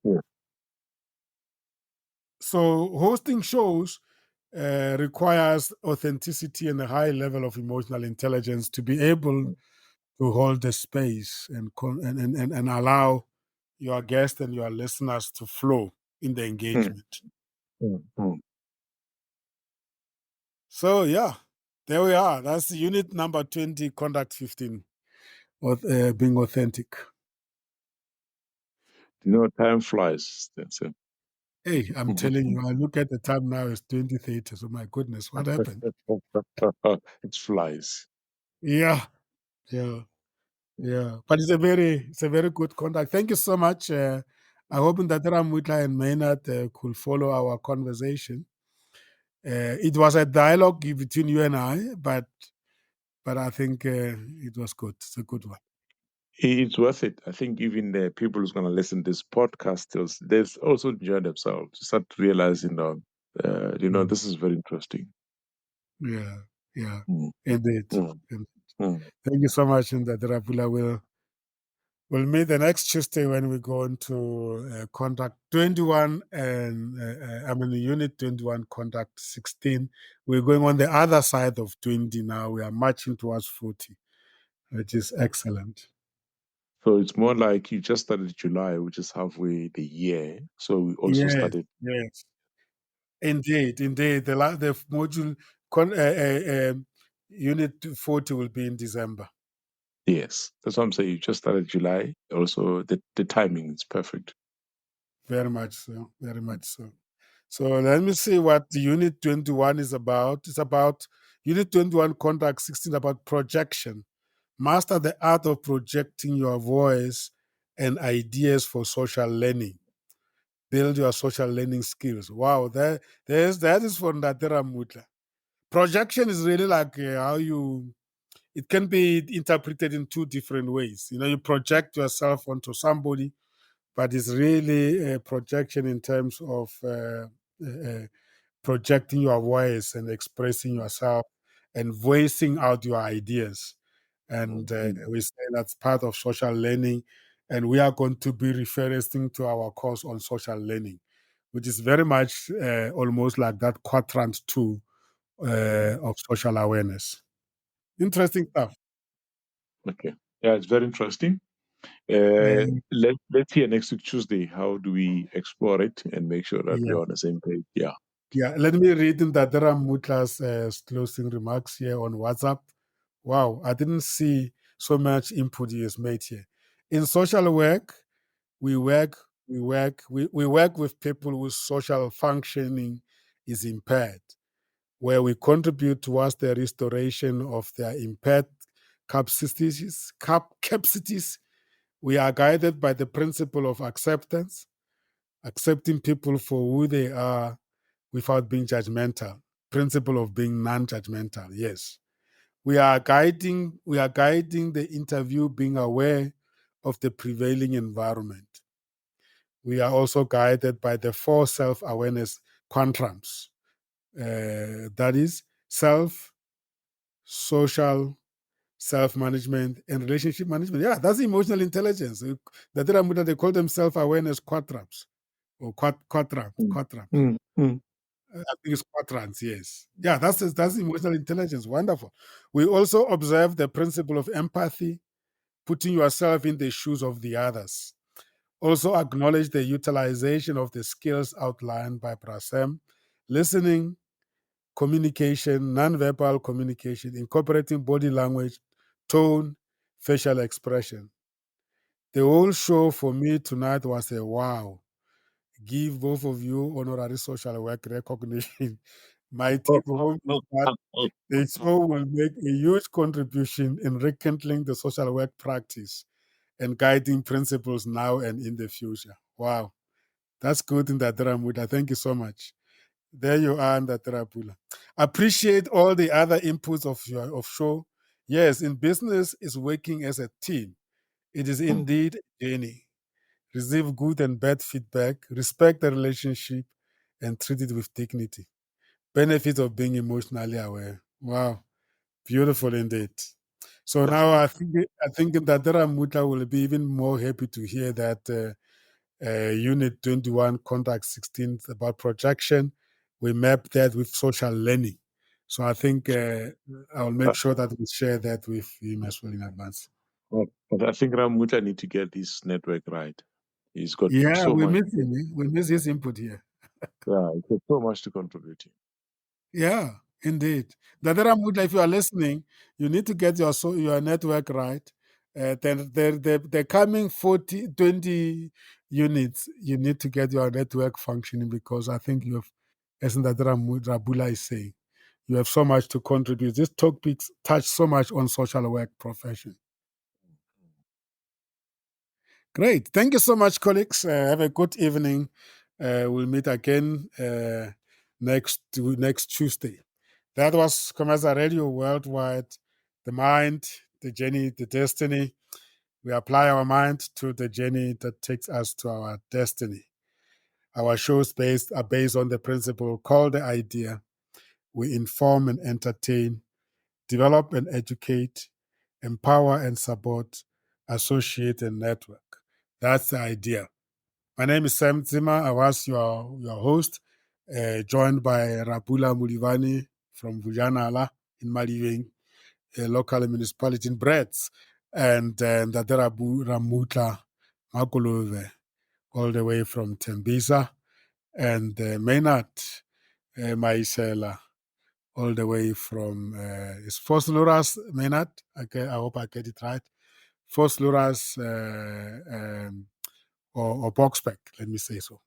Speaker 2: Yeah.
Speaker 1: So, hosting shows requires authenticity and a high level of emotional intelligence to be able to hold the space and allow your guests and your listeners to flow in the
Speaker 2: Mm.
Speaker 1: engagement.
Speaker 2: Mm. Mm.
Speaker 1: So, yeah, there we are. That's unit number 20, conduct 15, being authentic.
Speaker 2: You know, time flies. That's it.
Speaker 1: Hey, I'm telling you, I look at the time now, it's 2030. So, my goodness, what happened?
Speaker 2: It flies.
Speaker 1: Yeah, yeah. Yeah, but it's a very good contact. Thank you so much. I hope that Ramutla and Maynard could follow our conversation. It was a dialogue between you and I, but I think it was good. It's a good one.
Speaker 2: It's worth it. I think even the people who's going to listen to this podcast, they've also enjoyed themselves. Start realizing,
Speaker 1: Mm.
Speaker 2: this is very interesting.
Speaker 1: Yeah, yeah,
Speaker 2: Mm.
Speaker 1: indeed.
Speaker 2: Mm.
Speaker 1: Indeed.
Speaker 2: Mm.
Speaker 1: Thank you so much, and that Rapula will meet the next Tuesday when we go into contact 21 and unit 21, contact 16. We're going on the other side of 20 now. We are marching towards 40, which is excellent.
Speaker 2: So it's more like you just started July, which is halfway the year. So we also
Speaker 1: Yes,
Speaker 2: started.
Speaker 1: yes, indeed, indeed. The module unit 40 will be in December.
Speaker 2: Yes, that's what I'm saying. You just started July. Also, the timing is perfect.
Speaker 1: Very much so. Very much so. So let me see what the Unit 21 is about. It's about Unit 21, Contact 16, about projection. Master the art of projecting your voice and ideas for social learning. Build your social learning skills. Wow, that is for Ndatera Mutla. Projection is really like how it can be interpreted in two different ways. You project yourself onto somebody, but it's really a projection in terms of projecting your voice and expressing yourself and voicing out your ideas. And
Speaker 2: Mm.
Speaker 1: we say that's part of social learning. And we are going to be referencing to our course on social learning, which is very much almost like that quadrant two of social awareness. Interesting stuff.
Speaker 2: Okay. Yeah, it's very interesting.
Speaker 1: Uh,
Speaker 2: Let's hear next week Tuesday. How do we explore it and make sure that
Speaker 1: yeah.
Speaker 2: we're on the same page? Yeah.
Speaker 1: Yeah, let me read in Dadara Mutla's closing remarks here on WhatsApp. Wow, I didn't see so much input he has made here. In social work, we work with people whose social functioning is impaired, where we contribute towards the restoration of their impaired capacities. We are guided by the principle of acceptance. accepting people for who they are without being judgmental. Principle of being non-judgmental. Yes. We are guiding the interview, being aware of the prevailing environment. We are also guided by the 4 self-awareness quadrants. That is self, social, self-management, and relationship management. Yeah, that's emotional intelligence. The Dhamma, they call them self-awareness quadrants or quadrants. I think it's quadrants, yes. Yeah, that's emotional intelligence. Wonderful. We also observe the principle of empathy, putting yourself in the shoes of the others. Also acknowledge the utilization of the skills outlined by Prasem, listening, communication, nonverbal communication, incorporating body language, tone, facial expression. The whole show for me tonight was a wow. Give both of you honorary social work recognition. My take home is that the show will make a huge contribution in rekindling the social work practice and guiding principles now and in the future. Wow. That's good in that Muda. Thank you so much. There you are in that Pula. Appreciate all the other inputs of your show. Yes, in business is working as a team. It is indeed a journey. Receive good and bad feedback, respect the relationship, and treat it with dignity. Benefit of being emotionally aware. Wow, beautiful indeed. So now I think that Muta will be even more happy to hear that Unit 21, Contact 16 about projection. We map that with social learning. So I think I'll make sure that we share that with him as well in advance.
Speaker 2: But I think Ramuta need to get this network right. He's got
Speaker 1: Yeah,
Speaker 2: so
Speaker 1: we
Speaker 2: much.
Speaker 1: miss him. We miss his input here.
Speaker 2: Yeah, he's got so much to contribute.
Speaker 1: Yeah, indeed. Dadara Muda, if you are listening, you need to get your network right. Then the coming 20 units, you need to get your network functioning because I think you have, as Dadara Rabula is saying, you have so much to contribute. These topics touch so much on social work profession. Great. Thank you so much, colleagues. Have a good evening. We'll meet again next Tuesday. That was Commercial Radio Worldwide. The mind, the journey, the destiny. We apply our mind to the journey that takes us to our destiny. Our shows are based on the principle called the idea. We inform and entertain, develop and educate, empower and support, associate and network. That's the idea. My name is Sam Zimmer. I was your host, joined by Rapula Mulivani from Vujanala in Maliwing, a local municipality in Brets, and Ndaderabu Ramutla Makulove, all the way from Tembisa, and Maynard Maisela, all the way from is Fosluras Maynard. Okay, I hope I get it right. Fosluras or Boxbeck, let me say so.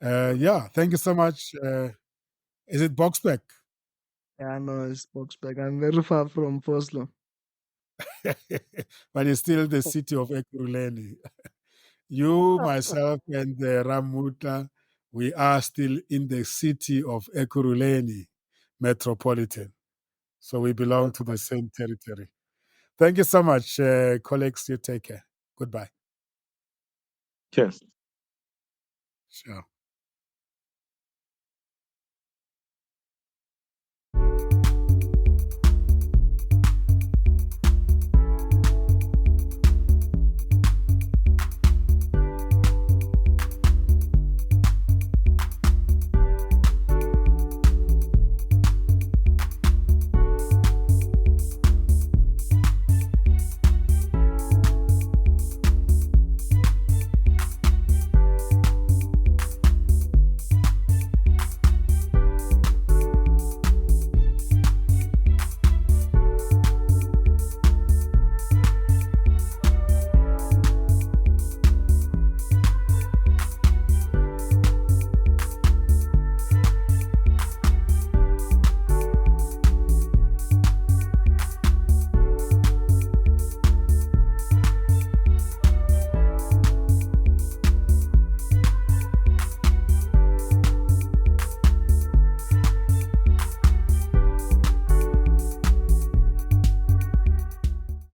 Speaker 1: Yeah, thank you so much. Is it Boxbeck?
Speaker 4: Yeah, no, it's Boxback. I'm very far from Oslo.
Speaker 1: But it's still the city of Ekurhuleni. You, myself, and Ramuta, we are still in the city of Ekurhuleni metropolitan. So we belong to the same territory. Thank you so much, colleagues. You take care. Goodbye.
Speaker 2: Yes.
Speaker 1: Sure.